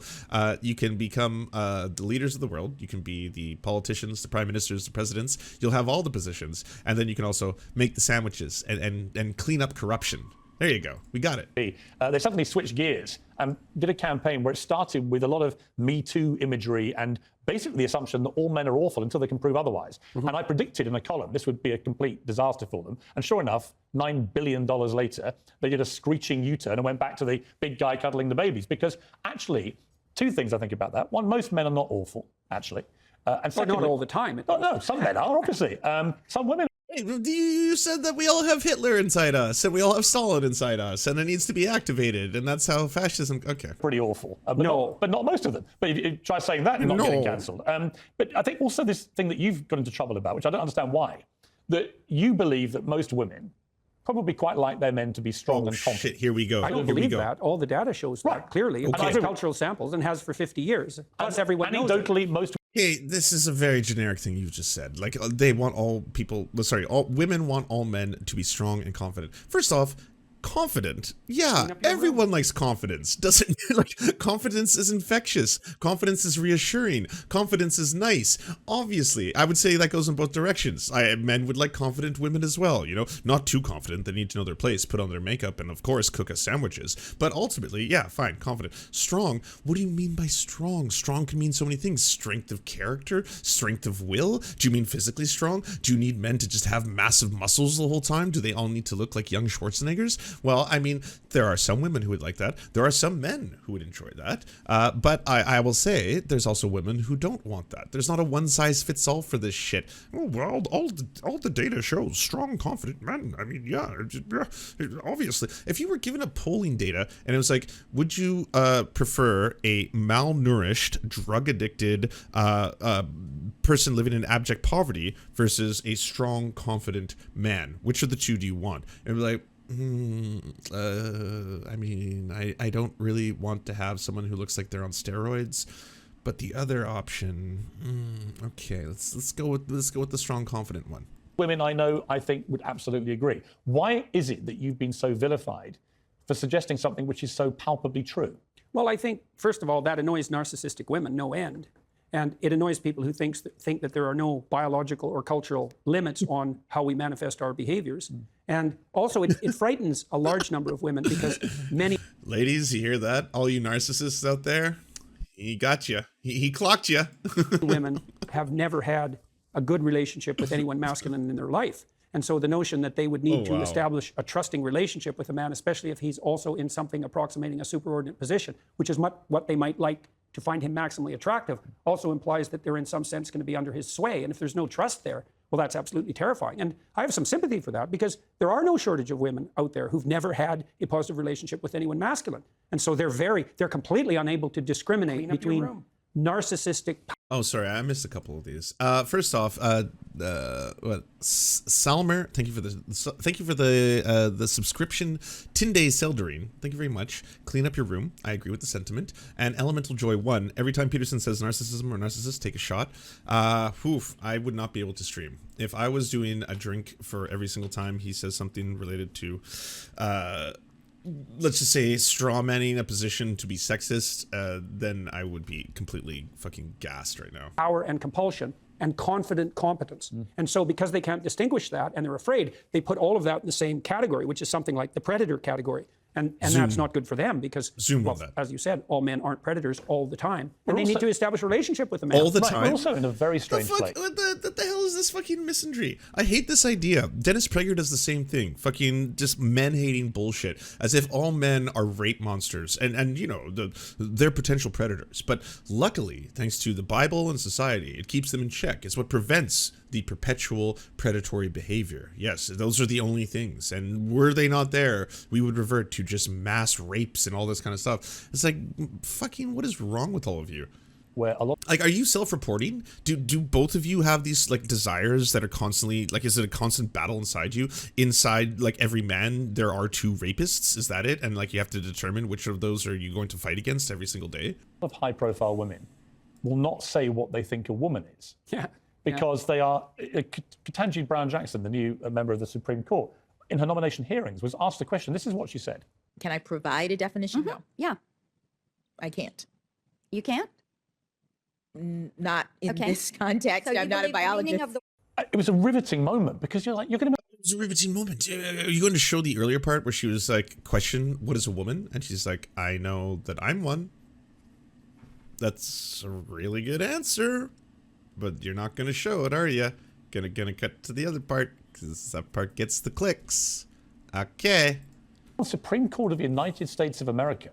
you can become the leaders of the world. You can be the politicians, the prime ministers, the presidents. You'll have all the positions, and then you can also make the sandwiches and clean up corruption. There you go. We got it. They suddenly switched gears and did a campaign where it started with a lot of Me Too imagery and basically the assumption that all men are awful until they can prove otherwise. And I predicted in a column this would be a complete disaster for them. And sure enough, $9 billion later, they did a screeching U-turn and went back to the big guy cuddling the babies. Because actually, two things I think about that. One, most men are not awful, actually. And secondly, not all the time. No, some men are, obviously. Some women... You said that we all have Hitler inside us, and we all have Stalin inside us, and it needs to be activated, and that's how fascism. Okay. Pretty awful. But not most of them. But if you try saying that, you're not getting cancelled. But I think also this thing that you've got into trouble about, which I don't understand why, that you believe that most women probably quite like their men to be strong and confident. Shit, here we go. I don't believe that. All the data shows that clearly. Okay. Across cultural samples and has for 50 years. Plus, everyone knows it. Anecdotally, most. Hey, this is a very generic thing you just said. Like, they want all people, sorry, all women want all men to be strong and confident. First off, confident. Yeah, everyone likes confidence. Doesn't like confidence is infectious. Confidence is reassuring. Confidence is nice. Obviously, I would say that goes in both directions. Men would like confident women as well, you know, not too confident. They need to know their place, put on their makeup, and of course cook us sandwiches. But ultimately, yeah, fine, confident. Strong. What do you mean by strong? Strong can mean so many things. Strength of character, strength of will. Do you mean physically strong? Do you need men to just have massive muscles the whole time? Do they all need to look like young Schwarzeneggers? Well, I mean, there are some women who would like that. There are some men who would enjoy that. But I will say there's also women who don't want that. There's not a one-size-fits-all for this shit. Oh, well, all the data shows strong, confident men. I mean, yeah, obviously. If you were given a polling data and it was like, would you prefer a malnourished, drug-addicted person living in abject poverty versus a strong, confident man? Which of the two do you want? And be like, I mean, I don't really want to have someone who looks like they're on steroids, but the other option, okay, let's go with the strong, confident one. Women I think would absolutely agree. Why is it that you've been so vilified for suggesting something which is so palpably true? Well, I think, first of all, that annoys narcissistic women, no end. And it annoys people who think that there are no biological or cultural limits on how we manifest our behaviors. And also, it frightens a large number of women because many... Ladies, you hear that? All you narcissists out there? He got you. He clocked you. Women have never had a good relationship with anyone masculine in their life. And so the notion that they would need to establish a trusting relationship with a man, especially if he's also in something approximating a superordinate position, which is what they might like to find him maximally attractive, also implies that they're in some sense going to be under his sway. And if there's no trust there, well, that's absolutely terrifying. And I have some sympathy for that because there are no shortage of women out there who've never had a positive relationship with anyone masculine. And so they're completely unable to discriminate between narcissistic... Oh, sorry, I missed a couple of these. First off, Salmer, thank you for the subscription. Tinde Seldering, thank you very much. Clean up your room. I agree with the sentiment. And Elemental Joy 1. Every time Peterson says narcissism or narcissist, take a shot. I would not be able to stream. If I was doing a drink for every single time he says something related to let's just say straw manning a position to be sexist, then I would be completely fucking gassed right now. Power and compulsion and confident competence. And so because they can't distinguish that and they're afraid, they put all of that in the same category, which is something like the predator category. And that's not good for them because, as you said, all men aren't predators all the time. And they need to establish a relationship with a man. All the time? We're also in a very strange place. What the hell is this fucking misandry? I hate this idea. Dennis Prager does the same thing. Fucking just men-hating bullshit. As if all men are rape monsters and you know, they're potential predators. But luckily, thanks to the Bible and society, it keeps them in check. It's what prevents the perpetual predatory behavior. Yes, those are the only things. And were they not there, we would revert to just mass rapes and all this kind of stuff. It's like, fucking, what is wrong with all of you? Like, are you self-reporting? Do both of you have these like desires that are constantly like, is it a constant battle inside you? Inside like every man, there are two rapists. Is that it? And like you have to determine which of those are you going to fight against every single day? Of high-profile women will not say what they think a woman is. Yeah. Because they are... Ketanji Brown-Jackson, the new member of the Supreme Court, in her nomination hearings, was asked a question. This is what she said. Can I provide a definition? No. Yeah. I can't. You can't? Not in this context. So I'm not a biologist. It was a riveting moment because you're going to... It was a riveting moment. Are you going to show the earlier part where she was like, question, what is a woman? And she's like, I know that I'm one. That's a really good answer. But you're not going to show it, are you? Gonna cut to the other part, because that part gets the clicks. Okay. The Supreme Court of the United States of America.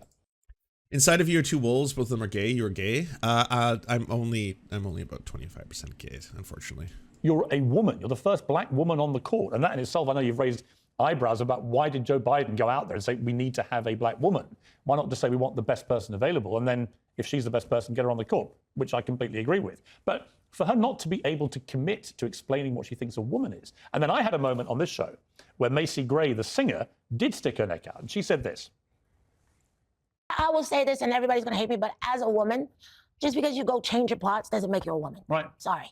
Inside of you are two wolves. Both of them are gay. You're gay. I'm only about 25% gay, unfortunately. you're a woman. You're the first black woman on the court. And that in itself, I know you've raised eyebrows about why did Joe Biden go out there and say we need to have a black woman? Why not just say we want the best person available? And then if she's the best person, get her on the court, which I completely agree with. But for her not to be able to commit to explaining what she thinks a woman is. And then I had a moment on this show where Macy Gray, the singer, did stick her neck out. And she said this. I will say this, and everybody's going to hate me, but as a woman, just because you go change your parts doesn't make you a woman. Right. Sorry.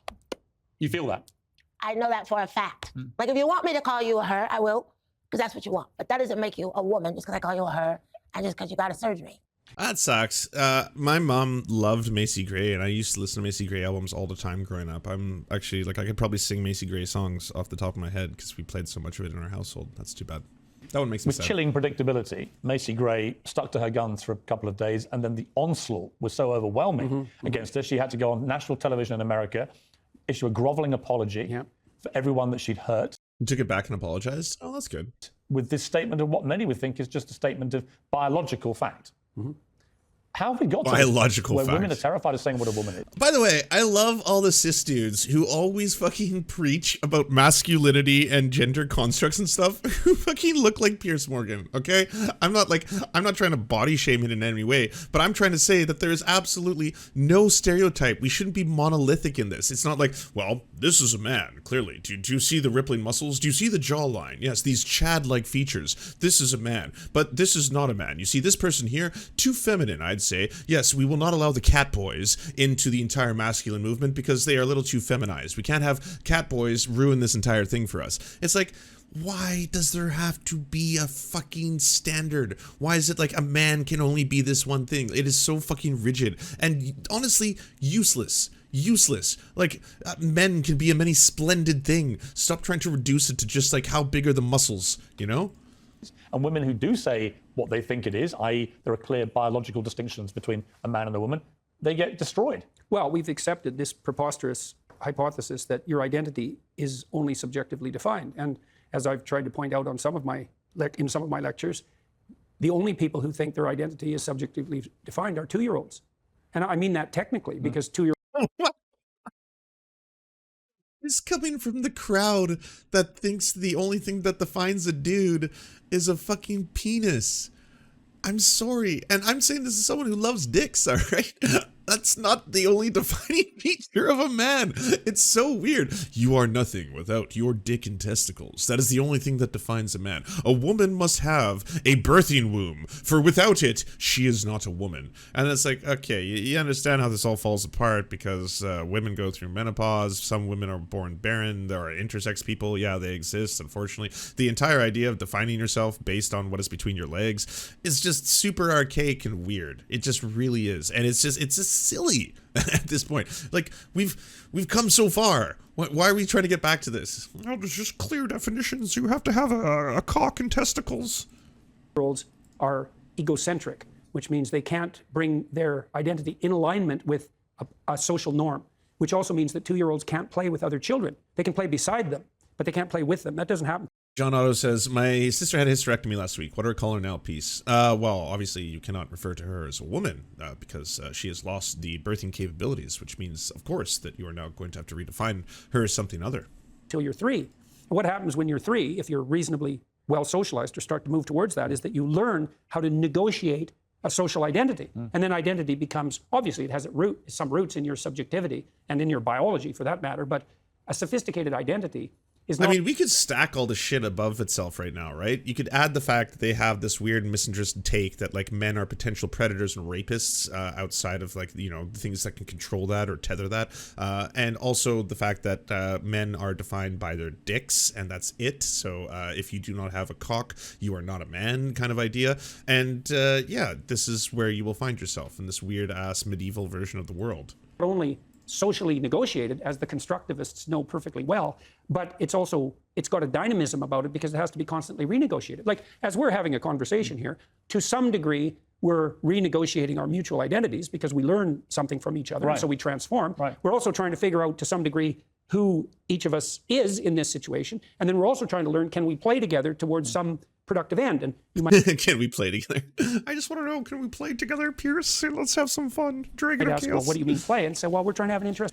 You feel that? I know that for a fact. Like, if you want me to call you a her, I will, because that's what you want. But that doesn't make you a woman just because I call you a her and just because you got a surgery. That sucks. My mom loved Macy Gray, and I used to listen to Macy Gray albums all the time growing up. I'm actually, like, I could probably sing Macy Gray songs off the top of my head because we played so much of it in our household. That's too bad. That one makes me With sad. chilling predictability, Macy Gray stuck to her guns for a couple of days, and then the onslaught was so overwhelming against her, she had to go on national television in America, issue a groveling apology for everyone that she'd hurt. Took it back and apologized? Oh, that's good. With this statement of what many would think is just a statement of biological fact. How have we got to biological where fact. women are terrified of saying what a woman is? By the way, I love all the cis dudes who always fucking preach about masculinity and gender constructs and stuff who fucking look like Piers Morgan, okay? I'm not trying to body shame him in any way, but I'm trying to say that there is absolutely no stereotype. We shouldn't be monolithic in this. It's not like, well, this is a man, clearly. Do you see the rippling muscles? Do you see the jawline? Yes, these Chad-like features. This is a man, but this is not a man. You see this person here, too feminine, I'd say. Yes, we will not allow the cat boys into the entire masculine movement because they are a little too feminized. We can't have cat boys ruin this entire thing for us. It's like, why does there have to be a fucking standard? Why is it like a man can only be this one thing? It is so fucking rigid and honestly useless. Useless. Like, men can be a many splendid thing. Stop trying to reduce it to just like how big are the muscles, you know? And women who do say what they think it is, i.e. there are clear biological distinctions between a man and a woman, they get destroyed. Well, we've accepted this preposterous hypothesis that your identity is only subjectively defined. And as I've tried to point out on some of my lectures, the only people who think their identity is subjectively defined are 2-year-olds. And I mean that technically, because 2-year-olds... It's coming from the crowd that thinks the only thing that defines a dude is a fucking penis. I'm sorry. And I'm saying this as someone who loves dicks, all right? That's not the only defining feature of a man. It's so weird. You are nothing without your dick and testicles. That is the only thing that defines a man. A woman must have a birthing womb, for without it, she is not a woman. And it's like, okay, you understand how this all falls apart because women go through menopause. Some women are born barren. There are intersex people. Yeah, they exist, unfortunately. The entire idea of defining yourself based on what is between your legs is just super archaic and weird. It just really is. And it's just silly at this point. Like, we've come so far. Why are we trying to get back to this? Oh, there's just clear definitions. You have to have a cock and testicles. Girls are egocentric, which means they can't bring their identity in alignment with a social norm, which also means that 2-year-olds can't play with other children. They can play beside them, but they can't play with them. That doesn't happen. John Otto says, my sister had a hysterectomy last week. What do I call her now, peace? Well, obviously you cannot refer to her as a woman because she has lost the birthing capabilities, which means, of course, that you are now going to have to redefine her as something other. Till you're 3. What happens when you're 3, if you're reasonably well socialized or start to move towards that, is that you learn how to negotiate a social identity. And then identity becomes, obviously it has some roots in your subjectivity and in your biology for that matter, but a sophisticated identity is not... I mean, we could stack all the shit above itself right now, right? You could add the fact that they have this weird misinterested take that like men are potential predators and rapists outside of like, you know, things that can control that or tether that. And also the fact that men are defined by their dicks and that's it. So if you do not have a cock, you are not a man kind of idea. And yeah, this is where you will find yourself in this weird ass medieval version of the world. Not only socially negotiated, as the constructivists know perfectly well, but it's got a dynamism about it because it has to be constantly renegotiated. Like, as we're having a conversation here, to some degree, we're renegotiating our mutual identities because we learn something from each other, right. and so we transform. Right. We're also trying to figure out, to some degree, who each of us is in this situation, and then we're also trying to learn, can we play together towards some productive end? And you might can we play together? I just want to know, can we play together, Piers? Let's have some fun. Dragon or ask, well, what do you mean play? And say, well, we're trying to have an interest.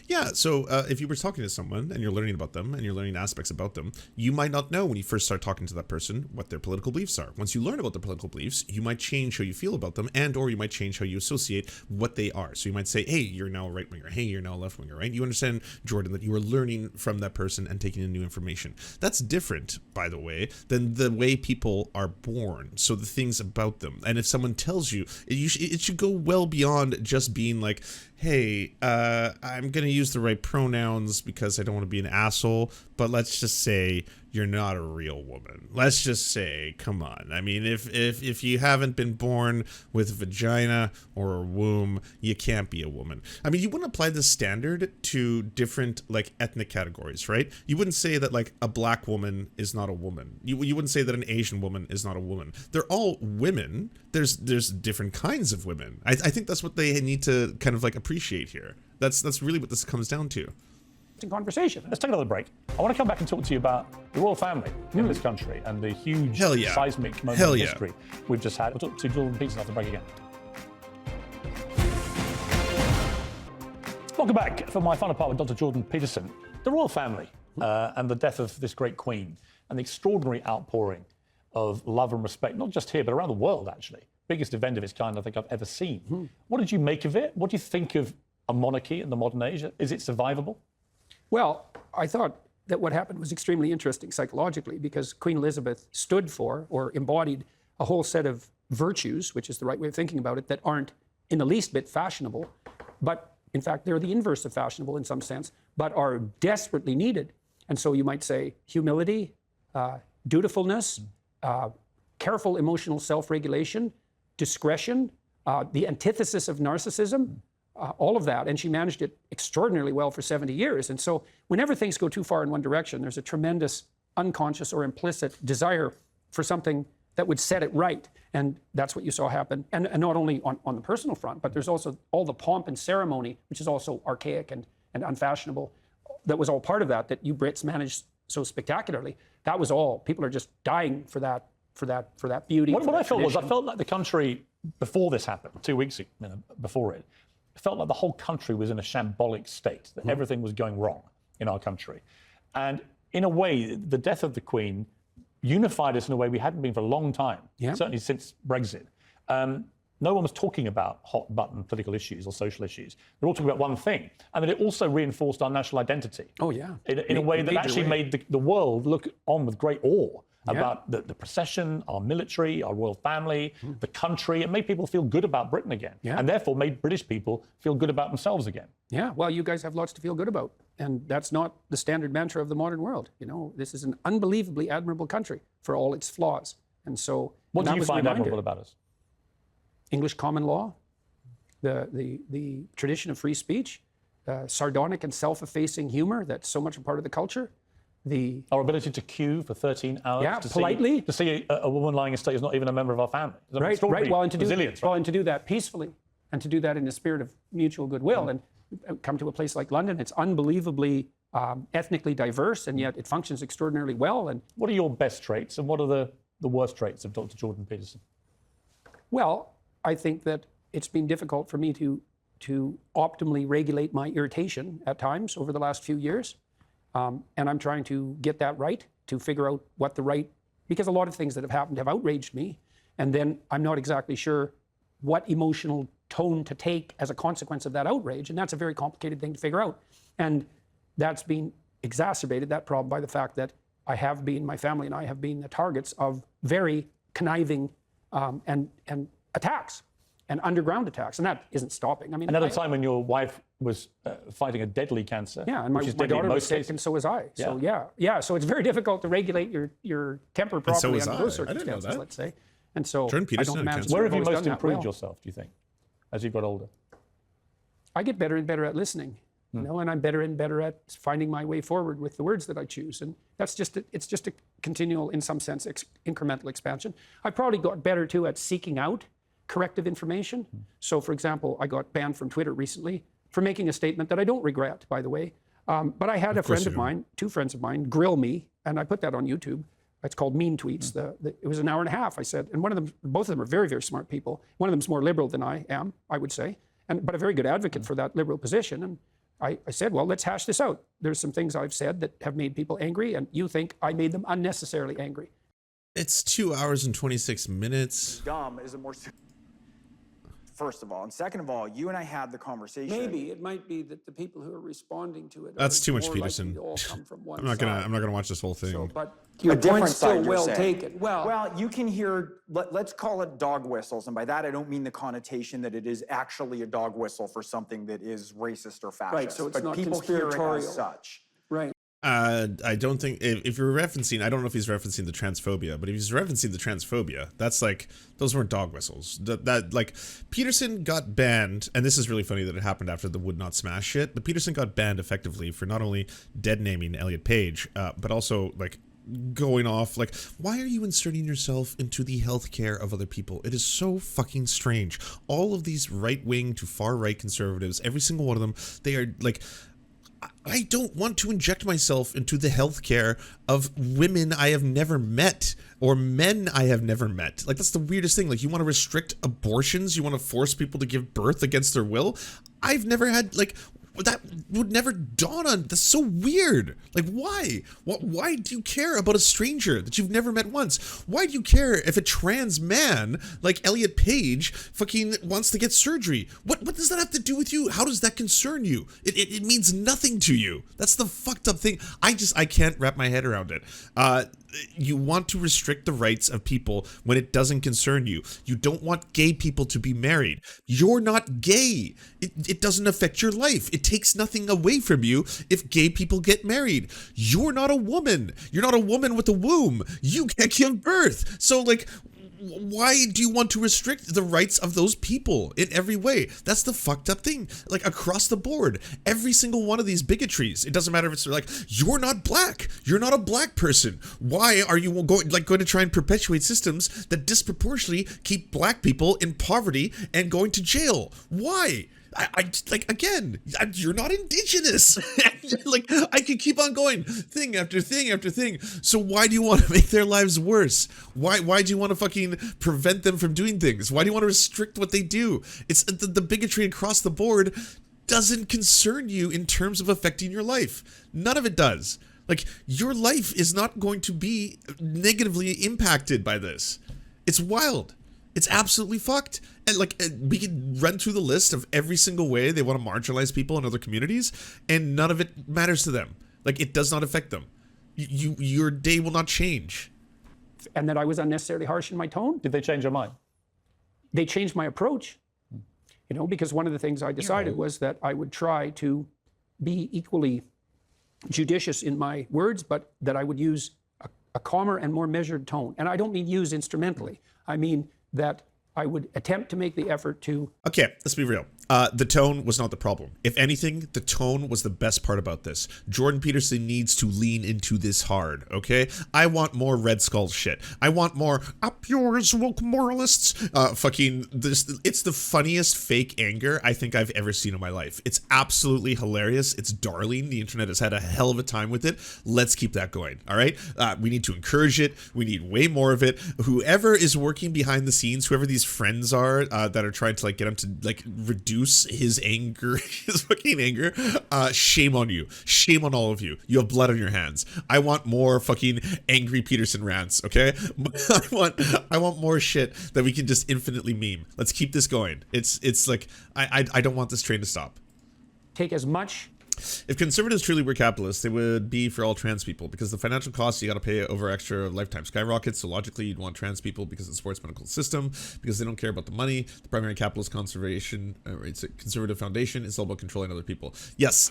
Yeah, so if you were talking to someone and you're learning about them and you're learning aspects about them, you might not know when you first start talking to that person what their political beliefs are. Once you learn about their political beliefs, you might change how you feel about them, and or you might change how you associate what they are. So you might say, hey, you're now a right-winger. Hey, you're now a left-winger, right? You understand, Jordan, that you are learning from that person and taking in new information. That's different, by the way, than the way people are born. So the things about them. And if someone tells you, it should go well beyond just being like, hey, I'm going to use the right pronouns because I don't want to be an asshole, but let's just say you're not a real woman. Let's just say, come on. I mean, if you haven't been born with a vagina or a womb, you can't be a woman. I mean, you wouldn't apply this standard to different, like, ethnic categories, right? You wouldn't say that, like, a black woman is not a woman. You wouldn't say that an Asian woman is not a woman. They're all women. There's different kinds of women. I think that's what they need to kind of, like, appreciate here. That's really what this comes down to. Conversation. Let's take another break. I want to come back and talk to you about the royal family in this country and the huge seismic moment in history we've just had. We'll talk to Jordan Peterson after the break again. Welcome back for my final part with Dr. Jordan Peterson. The royal family and the death of this great queen and the extraordinary outpouring of love and respect, not just here, but around the world, actually. Biggest event of its kind I think I've ever seen. What did you make of it? What do you think of a monarchy in the modern age? Is it survivable? Well, I thought that what happened was extremely interesting psychologically because Queen Elizabeth stood for or embodied a whole set of virtues, which is the right way of thinking about it, that aren't in the least bit fashionable, but in fact, they're the inverse of fashionable in some sense, but are desperately needed. And so you might say humility, dutifulness, careful emotional self-regulation, discretion, the antithesis of narcissism, all of that. And she managed it extraordinarily well for 70 years. And so whenever things go too far in one direction, there's a tremendous unconscious or implicit desire for something that would set it right. And that's what you saw happen. And not only on the personal front, but there's also all the pomp and ceremony, which is also archaic and unfashionable. That was all part of that you Brits managed so spectacularly. That was all. People are just dying for that beauty. What I felt was, I felt like the country, before this happened, 2 weeks before it felt like the whole country was in a shambolic state, that everything was going wrong in our country. And in a way, the death of the Queen unified us in a way we hadn't been for a long time, certainly since Brexit. No one was talking about hot button political issues or social issues. They're all talking about one thing. And then it also reinforced our national identity. Oh, yeah. In a way that actually made the world look on with great awe about the procession, our military, our royal family, the country. It made people feel good about Britain again. And therefore made British people feel good about themselves again. Yeah, well, you guys have lots to feel good about. And that's not the standard mantra of the modern world. You know, this is an unbelievably admirable country for all its flaws. And so what do you find admirable about us? English common law, the tradition of free speech, sardonic and self-effacing humor that's so much a part of the culture. Our ability to queue for 13 hours to politely. See a woman lying in state who's not even a member of our family. Right. Well, and to do that peacefully, and to do that in a spirit of mutual goodwill, and come to a place like London. It's unbelievably ethnically diverse, and yet it functions extraordinarily well. And what are your best traits, and what are the worst traits of Dr. Jordan Peterson? Well, I think that it's been difficult for me to optimally regulate my irritation at times over the last few years. And I'm trying to get that right, to figure out because a lot of things that have happened have outraged me. And then I'm not exactly sure what emotional tone to take as a consequence of that outrage. And that's a very complicated thing to figure out. And that's been exacerbated, that problem, by the fact that my family and I have been the targets of very conniving and attacks and underground attacks. And that isn't stopping. I mean, another time when your wife was fighting a deadly cancer. Yeah, and my daughter was sick, and so was I. So so it's very difficult to regulate your temper properly under those circumstances, let's say. And so Jordan Peterson, where have you most improved yourself, do you think, as you've got older? I get better and better at listening, you know, and I'm better and better at finding my way forward with the words that I choose. And that's it's just a continual, in some sense, incremental expansion. I probably got better too at seeking out corrective information. So, for example, I got banned from Twitter recently for making a statement that I don't regret, by the way. But I had two friends of mine, grill me, and I put that on YouTube. It's called Mean Tweets. It was an hour and a half, I said. And both of them are very, very smart people. One of them's more liberal than I am, I would say, but a very good advocate for that liberal position. And I said, well, let's hash this out. There's some things I've said that have made people angry, and you think I made them unnecessarily angry. It's 2 hours and 26 minutes. Dumb is a more... First of all, and second of all, you and I had the conversation. Maybe it might be that the people who are responding to it That's too much, more Peterson. likely to all come from one I'm not side. gonna watch this whole thing. So, but your point's still well taken. Well, you can hear, let's call it dog whistles, and by that I don't mean the connotation that it is actually a dog whistle for something that is racist or fascist. Right, so it's but not people hear it conspiratorial. as such. Right. I don't think, if you're referencing, I don't know if he's referencing the transphobia, but if he's referencing the transphobia, that's like, those weren't dog whistles. That like, Peterson got banned, and this is really funny that it happened after the would not smash shit, but Peterson got banned effectively for not only dead naming Elliot Page, but also like going off like, why are you inserting yourself into the healthcare of other people? It is so fucking strange. All of these right-wing to far-right conservatives, every single one of them, they are like, I don't want to inject myself into the healthcare of women I have never met or men I have never met. Like, that's the weirdest thing. Like, you want to restrict abortions? You want to force people to give birth against their will? I've never had, like, that would never dawn on. That's so weird. Like, why? Why do you care about a stranger that you've never met once? Why do you care if a trans man like Elliot Page fucking wants to get surgery? What does that have to do with you? How does that concern you? It means nothing to you. That's the fucked up thing. I can't wrap my head around it. You want to restrict the rights of people when it doesn't concern you. You don't want gay people to be married. You're not gay. It doesn't affect your life. It takes nothing away from you if gay people get married. You're not a woman. You're not a woman with a womb. You can't give birth. So, like, why do you want to restrict the rights of those people in every way? That's the fucked up thing. Like, across the board, every single one of these bigotries, it doesn't matter if it's like, you're not black, you're not a black person. Why are you going to try and perpetuate systems that disproportionately keep black people in poverty and going to jail? Why? You're not indigenous. Like, I could keep on going, thing after thing after thing. So why do you want to make their lives worse? Why do you want to fucking prevent them from doing things? Why do you want to restrict what they do? It's the bigotry across the board doesn't concern you in terms of affecting your life. None of it does. Like, your life is not going to be negatively impacted by this. It's wild. It's absolutely fucked. And like, we could run through the list of every single way they want to marginalize people in other communities, and none of it matters to them. Like, it does not affect them. Your day will not change. And that I was unnecessarily harsh in my tone. Did they change your mind? They changed my approach. You know, because one of the things I decided was that I would try to be equally judicious in my words, but that I would use a calmer and more measured tone. And I don't mean use instrumentally. I mean that I would attempt to make the effort to... Okay, let's be real. The tone was not the problem. If anything, the tone was the best part about this. Jordan Peterson needs to lean into this hard, okay? I want more Red Skull shit. I want more up yours, woke moralists. It's the funniest fake anger I think I've ever seen in my life. It's absolutely hilarious. It's darling. The internet has had a hell of a time with it. Let's keep that going, all right? We need to encourage it. We need way more of it. Whoever is working behind the scenes, whoever these friends are that are trying to like get him to like reduce his anger, his fucking anger, shame on you. Shame on all of you. You have blood on your hands. I want more fucking angry Peterson rants, okay? I want more shit that we can just infinitely meme. Let's keep this going. It's like, I don't want this train to stop. Take as much... If conservatives truly were capitalists, they would be for all trans people, because the financial costs you got to pay over extra lifetime skyrockets. So logically, you'd want trans people because of the sports medical system, because they don't care about the money. The primary capitalist conservation, it's a conservative foundation. It's all about controlling other people. Yes,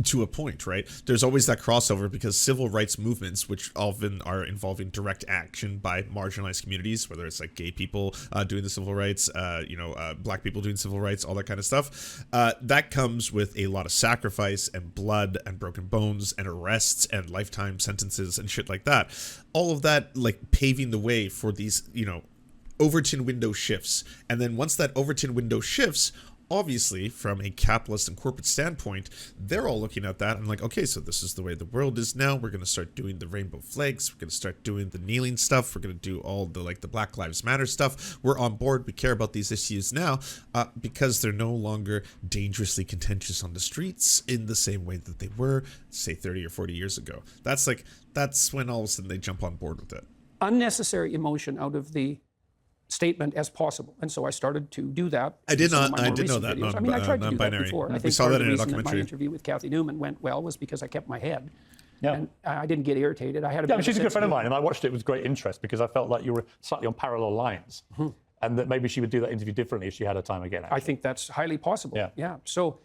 to a point, right? There's always that crossover because civil rights movements, which often are involving direct action by marginalized communities, whether it's like gay people doing the civil rights, black people doing civil rights, all that kind of stuff, that comes with a lot of sacrifice and blood and broken bones and arrests and lifetime sentences and shit like that. All of that like paving the way for these, Overton window shifts. And then once that Overton window shifts, obviously, from a capitalist and corporate standpoint, they're all looking at that and like, okay, so this is the way the world is now. We're going to start doing the rainbow flags. We're going to start doing the kneeling stuff. We're going to do all the like the Black Lives Matter stuff. We're on board. We care about these issues now because they're no longer dangerously contentious on the streets in the same way that they were, say, 30 or 40 years ago. That's when all of a sudden they jump on board with it. Unnecessary emotion out of the statement as possible, and so I stared to do that. I did know that. I mean, I tried to do that before. I think saw that in a reason documentary. My interview with Kathy Newman went well was because I kept my head. Yeah. And I didn't get irritated. I had a Yeah, she's a good friend of mine, and I watched it with great interest because I felt like you were slightly on parallel lines, and that maybe she would do that interview differently if she had her time again. Actually. I think that's highly possible. Yeah. So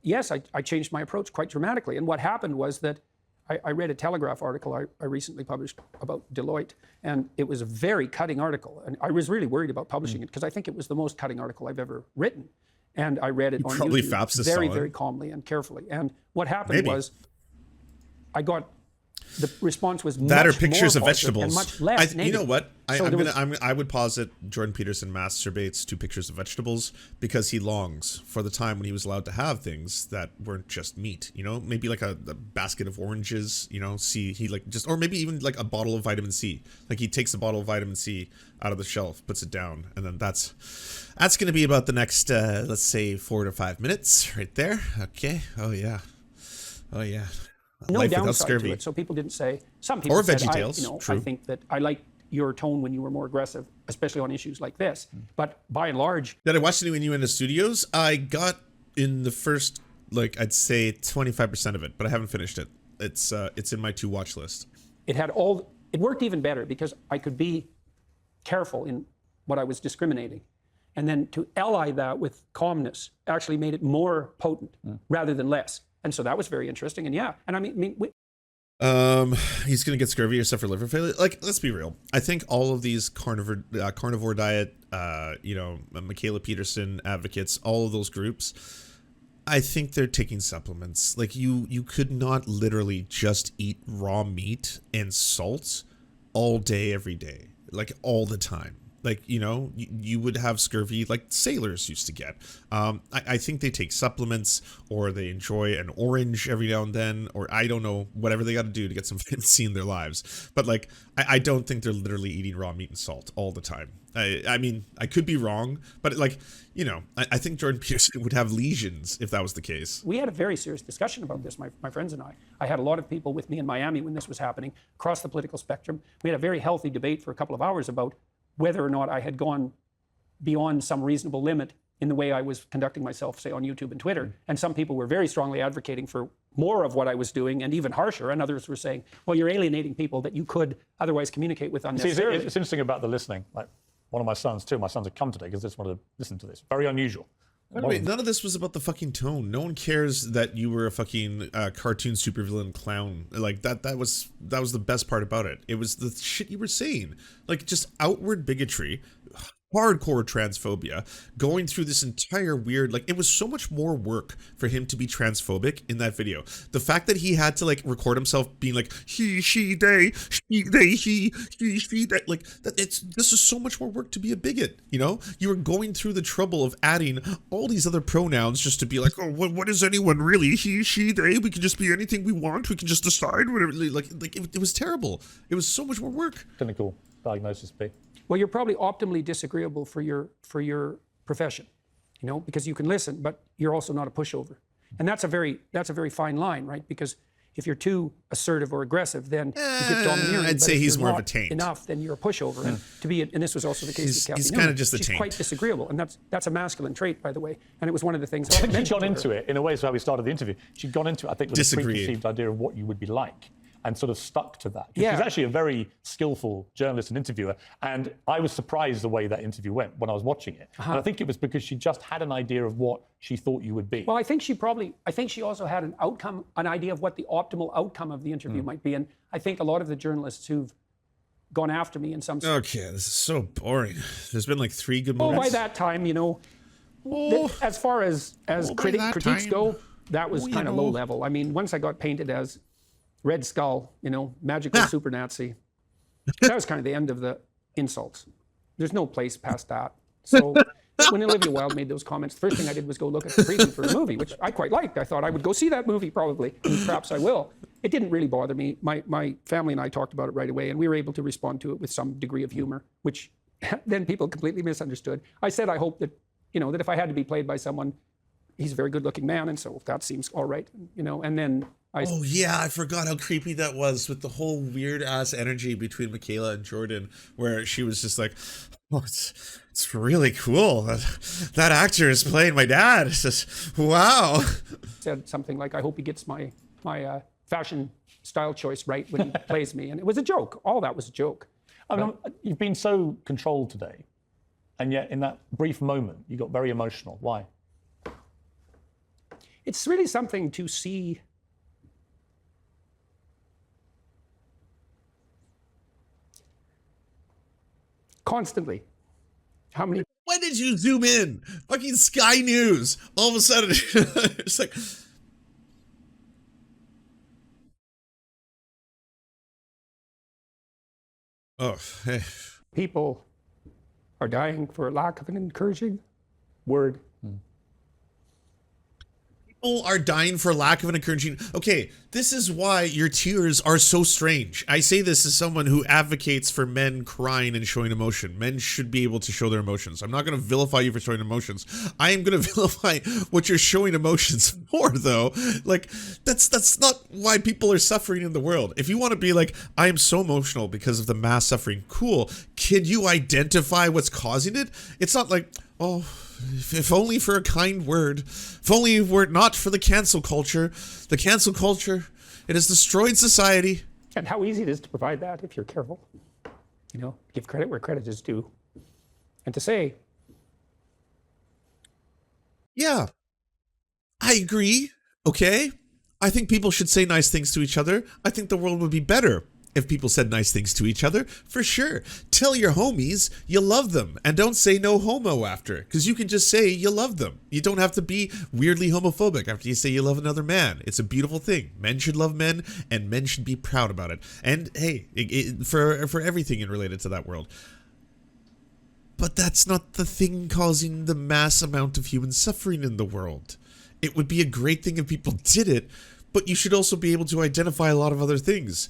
yes, I changed my approach quite dramatically. And what happened was that I read a Telegraph article I recently published about Deloitte, and it was a very cutting article. And I was really worried about publishing it because I think it was the most cutting article I've ever written. And I read it on probably YouTube Fapps is very, solid. very calmly and carefully. And what happened was I got the response was that much or pictures more of vegetables. And much less You know what? negative. I would posit Jordan Peterson masturbates to pictures of vegetables because he longs for the time when he was allowed to have things that weren't just meat. You know, maybe like a basket of oranges. You know, or maybe even like a bottle of vitamin C. Like he takes a bottle of vitamin C out of the shelf, puts it down, and then that's going to be about the next let's say 4 to 5 minutes right there. Okay. Oh yeah. No Life downside scurvy. to it. So people didn't say, some people or said, VeggieTales. True. I think that I like your tone when you were more aggressive, especially on issues like this. But by and large... Did I watch the new Innuendo Studios? I got in the first, I'd say 25% of it, but I haven't finished it. It's in my to-watch list. It worked even better because I could be careful in what I was discriminating. And then to ally that with calmness actually made it more potent rather than less. And so that was very interesting. And I mean, he's gonna get scurvy or suffer liver failure. Like, let's be real. I think all of these carnivore diet, Michaela Peterson advocates, all of those groups, I think they're taking supplements. Like you could not literally just eat raw meat and salt all day, every day, like all the time. Like, you would have scurvy like sailors used to get. I think they take supplements or they enjoy an orange every now and then, or I don't know, whatever they got to do to get some vitamin C in their lives. But like, I don't think they're literally eating raw meat and salt all the time. I mean, I could be wrong, but like, I think Jordan Peterson would have lesions if that was the case. We had a very serious discussion about this, my friends and I. I had a lot of people with me in Miami when this was happening, across the political spectrum. We had a very healthy debate for a couple of hours about whether or not I had gone beyond some reasonable limit in the way I was conducting myself, say, on YouTube and Twitter. And some people were very strongly advocating for more of what I was doing and even harsher. And others were saying, well, you're alienating people that you could otherwise communicate with unnecessarily. See, it's interesting about the listening. Like one of my sons, two of my sons have come today because they just wanted to listen to this. Very unusual. By the way, none of this was about the fucking tone. No one cares that you were a fucking cartoon supervillain clown. Like that was the best part about it. It was the shit you were saying. Like just outward bigotry, hardcore transphobia, going through this entire weird, like it was so much more work for him to be transphobic in that video. The fact that he had to like record himself being like he, she, they, he, they, like that, this is so much more work to be a bigot. You were going through the trouble of adding all these other pronouns just to be like, oh, what is anyone really? He, she, they, we can just be anything we want. We can just decide whatever. Like it was terrible. It was so much more work. Clinical diagnosis, B. Well, you're probably optimally disagreeable for your profession, because you can listen, but you're also not a pushover. And that's a very fine line, right? Because if you're too assertive or aggressive, then you get domineering. I'd say he's more of a taint. Enough, then you're a pushover. And this was also the case with Kathy He's Newman. kind of just a She's taint. quite disagreeable, and that's a masculine trait, by the way. And it was one of the things I think she'd gone into it in a way. So how we started the interview, she'd gone into it, I think, with a preconceived idea of what you would be like, and sort of stuck to that. Yeah. She's actually a very skillful journalist and interviewer, and I was surprised the way that interview went when I was watching it. And I think it was because she just had an idea of what she thought you would be. Well, I think she also had an idea of what the optimal outcome of the interview might be. And I think a lot of the journalists who've gone after me in some sense. Okay, this is so boring. There's been like 3 good moments. By that time, as far as critiques go, that was kind of low level. I mean, once I got painted as Red Skull, magical super Nazi, that was kind of the end of the insults. There's no place past that. So When Olivia Wilde made those comments, the first thing I did was go look at the preview for a movie, which I quite liked. I thought I would go see that movie probably, and perhaps I will. It didn't really bother me. My family and I talked about it right away, and we were able to respond to it with some degree of humor, which then people completely misunderstood. I said I hope that, that if I had to be played by someone, he's a very good-looking man, and so that seems all right, and then Oh yeah, I forgot how creepy that was with the whole weird ass energy between Michaela and Jordan, where she was just like, "Oh, it's really cool. That actor is playing my dad." It's just, wow. Said something like, "I hope he gets my fashion style choice right when he plays me," and it was a joke. All that was a joke. I mean, you've been so controlled today, and yet in that brief moment, you got very emotional. Why? It's really something to see. Constantly. How many? When did you zoom in? Fucking Sky News. All of a sudden, it's like. Oh, hey. People are dying for lack of an encouraging word. People are dying for lack of an encouraging. Okay, this is why your tears are so strange. I say this as someone who advocates for men crying and showing emotion. Men should be able to show their emotions. I'm not going to vilify you for showing emotions. I am going to vilify what you're showing emotions for, though. Like, that's not why people are suffering in the world. If you want to be like, I am so emotional because of the mass suffering, cool. Can you identify what's causing it? It's not like, oh, if only for a kind word. If only were it not for the cancel culture. The cancel culture, it has destroyed society. And how easy it is to provide that if you're careful. Give credit where credit is due. And to say, yeah, I agree. Okay. I think people should say nice things to each other. I think the world would be better if people said nice things to each other, for sure. Tell your homies you love them and don't say no homo after, because you can just say you love them. You don't have to be weirdly homophobic after you say you love another man. It's a beautiful thing. Men should love men and men should be proud about it. And hey, for everything related to that world. But that's not the thing causing the mass amount of human suffering in the world. It would be a great thing if people did it, but you should also be able to identify a lot of other things.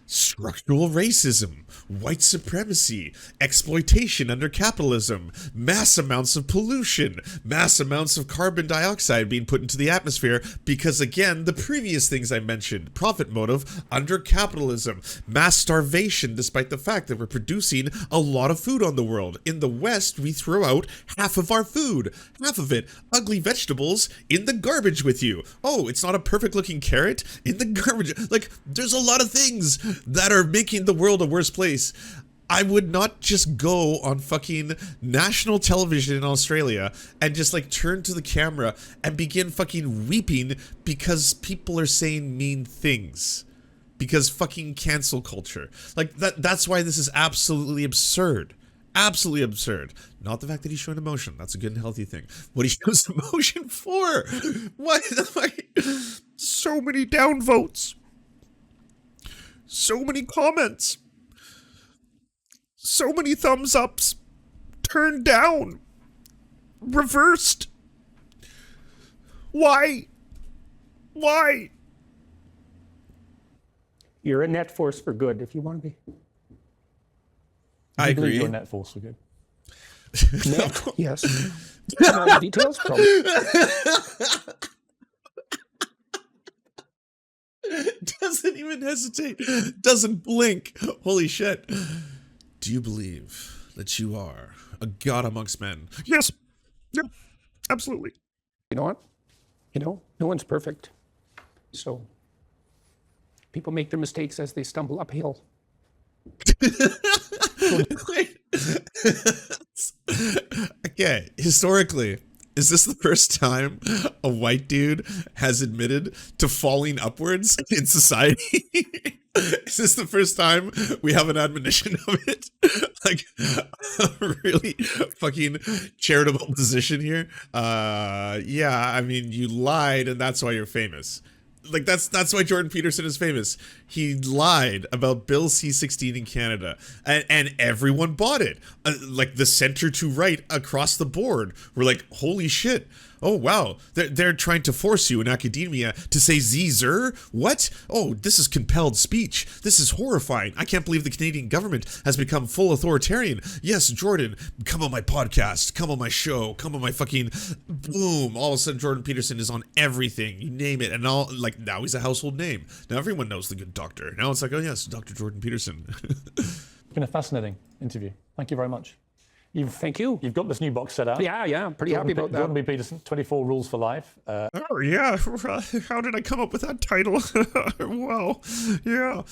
Structural racism, white supremacy, exploitation under capitalism, mass amounts of pollution, mass amounts of carbon dioxide being put into the atmosphere because, again, the previous things I mentioned, profit motive under capitalism, mass starvation despite the fact that we're producing a lot of food on the world. In the West, we throw out half of our food, half of it, ugly vegetables in the garbage with you. Oh, it's not a perfect looking carrot in the garbage. Like, there's a lot of things that are making the world a worse place. I would not just go on fucking national television in Australia and just like turn to the camera and begin fucking weeping because people are saying mean things. Because fucking cancel culture. Like that's why this is absolutely absurd. Absolutely absurd. Not the fact that he's showing emotion. That's a good and healthy thing. What he shows emotion for? What? So many downvotes. So many comments. So many thumbs ups. Turned down. Reversed. Why? Why? You're a net force for good if you want to be. I agree. You're a net force for good. Net, yes. All the details, probably. Doesn't even hesitate. Doesn't blink. Holy shit. Do you believe that you are a god amongst men? Yes. Yeah, absolutely. You know what? No one's perfect. So people make their mistakes as they stumble uphill. Wait. Okay, historically, is this the first time a white dude has admitted to falling upwards in society? Is this the first time we have an admonition of it? Like, a really fucking charitable position here? Yeah, I mean, you lied and that's why you're famous. Like that's why Jordan Peterson is famous. He lied about Bill C-16 in Canada, and everyone bought it. Like the center to right across the board were like, "Holy shit! Oh wow, they're trying to force you in academia to say Zer? What? Oh, this is compelled speech. This is horrifying. I can't believe the Canadian government has become full authoritarian. Yes, Jordan, come on my podcast, come on my show, come on my fucking boom. All of a sudden, Jordan Peterson is on everything. You name it, and all like now he's a household name. Now everyone knows the good doctor. Now it's like, oh yes, Dr. Jordan Peterson. It's been a fascinating interview. Thank you very much. Thank you. You've got this new box set out. Yeah, I'm pretty happy about that. Jordan B. Peterson, 24 Rules for Life. Oh, yeah. How did I come up with that title? Wow. Yeah.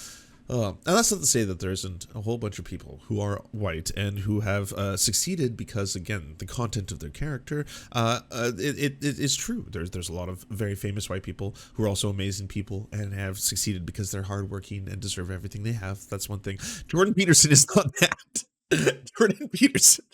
And that's not to say that there isn't a whole bunch of people who are white and who have succeeded because, again, the content of their character, it is true. There's a lot of very famous white people who are also amazing people and have succeeded because they're hardworking and deserve everything they have. That's one thing. Jordan Peterson is not that. Jordan Peterson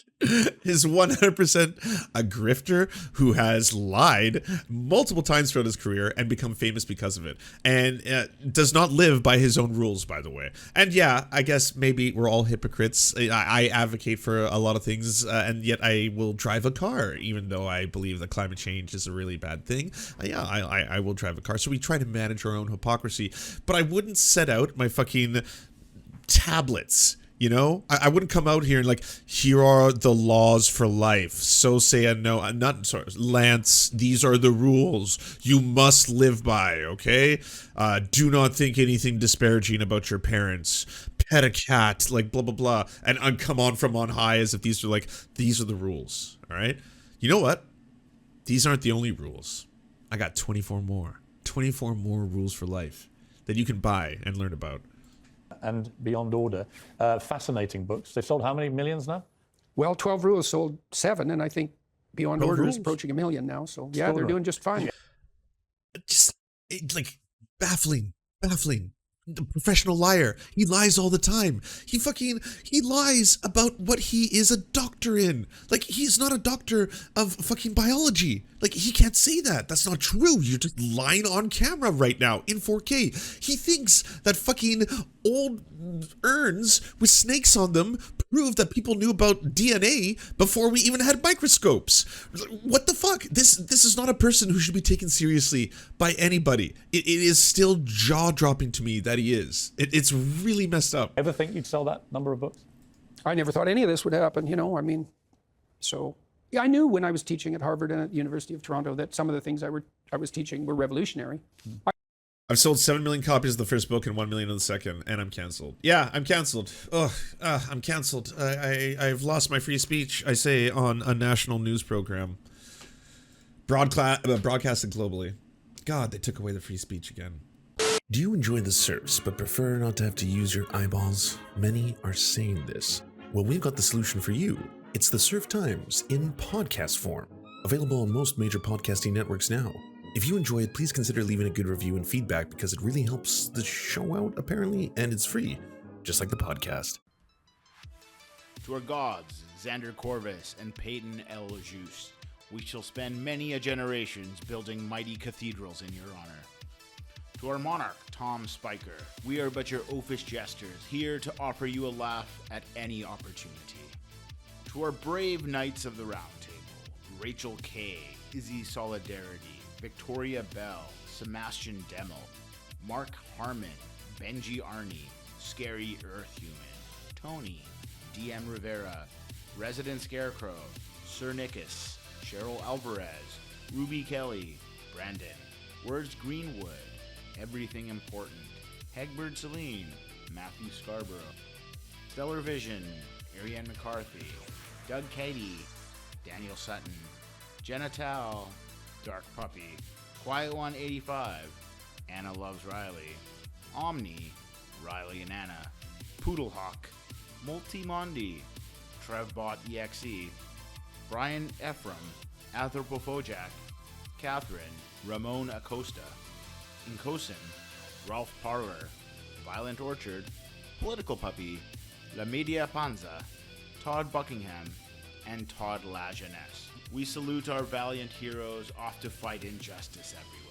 is 100% a grifter who has lied multiple times throughout his career and become famous because of it, and does not live by his own rules, by the way. And yeah, I guess maybe we're all hypocrites. I advocate for a lot of things, and yet I will drive a car, even though I believe that climate change is a really bad thing. I will drive a car. So we try to manage our own hypocrisy, but I wouldn't set out my fucking tablets. You know, I wouldn't come out here and like, here are the laws for life. So say Lance, these are the rules you must live by, okay? Do not think anything disparaging about your parents. Pet a cat, like blah, blah, blah. And come on from on high as if these are the rules, all right? You know what? These aren't the only rules. I got 24 more. 24 more rules for life that you can buy and learn about. And Beyond Order, fascinating books. They've sold how many millions now? Well, 12 Rules sold 7, and I think Beyond Order is approaching 1 million now. So yeah, they're doing just fine. Just like baffling. The professional liar. He lies all the time. He lies about what he is a doctor in. Like, he's not a doctor of fucking biology. Like, he can't say that. That's not true. You're just lying on camera right now in 4K. He thinks that fucking old urns with snakes on them prove that people knew about DNA before we even had microscopes. What the fuck? This is not a person who should be taken seriously by anybody. It is still jaw-dropping to me that he is. It's really messed up. Ever think you'd sell that number of books? I never thought any of this would happen, you know, I mean, so... Yeah, I knew when I was teaching at Harvard and at the University of Toronto that some of the things I was teaching were revolutionary. I've sold 7 million copies of the first book and 1 million of the second, and I'm canceled. Yeah, I'm canceled. I'm canceled. I've lost my free speech, I say, on a national news program. Broadcasted globally. God, they took away the free speech again. Do you enjoy the Serfs, but prefer not to have to use your eyeballs? Many are saying this. Well, we've got the solution for you. It's the Serf Times in podcast form, available on most major podcasting networks now. If you enjoy it, please consider leaving a good review and feedback because it really helps the show out, apparently, and it's free, just like the podcast. To our gods, Xander Corvus and Peyton L. Juste, we shall spend many a generations building mighty cathedrals in your honor. To our monarch, Tom Spiker, we are but your oafish jesters, here to offer you a laugh at any opportunity. To our brave knights of the Round Table, Rachel K., Izzy Solidarity, Victoria Bell, Sebastian Demmel, Mark Harmon, Benji Arney, Scary Earth Human, Tony, DM Rivera, Resident Scarecrow, Sir Nickus, Cheryl Alvarez, Ruby Kelly, Brandon, Words Greenwood, Everything Important, Hegbert Celine, Matthew Scarborough, Stellar Vision, Ariane McCarthy, Doug Cady, Daniel Sutton, Jenna Tao, Dark Puppy, Quiet One 85, Anna Loves Riley, Omni, Riley and Anna, Poodlehawk, Multimondi, Trevbot EXE, Brian Ephraim, Anthropophojack, Catherine, Ramon Acosta, Incosin, Ralph Parler, Violent Orchard, Political Puppy, La Media Panza, Todd Buckingham, and Todd La Jeunesse. We salute our valiant heroes off to fight injustice everywhere.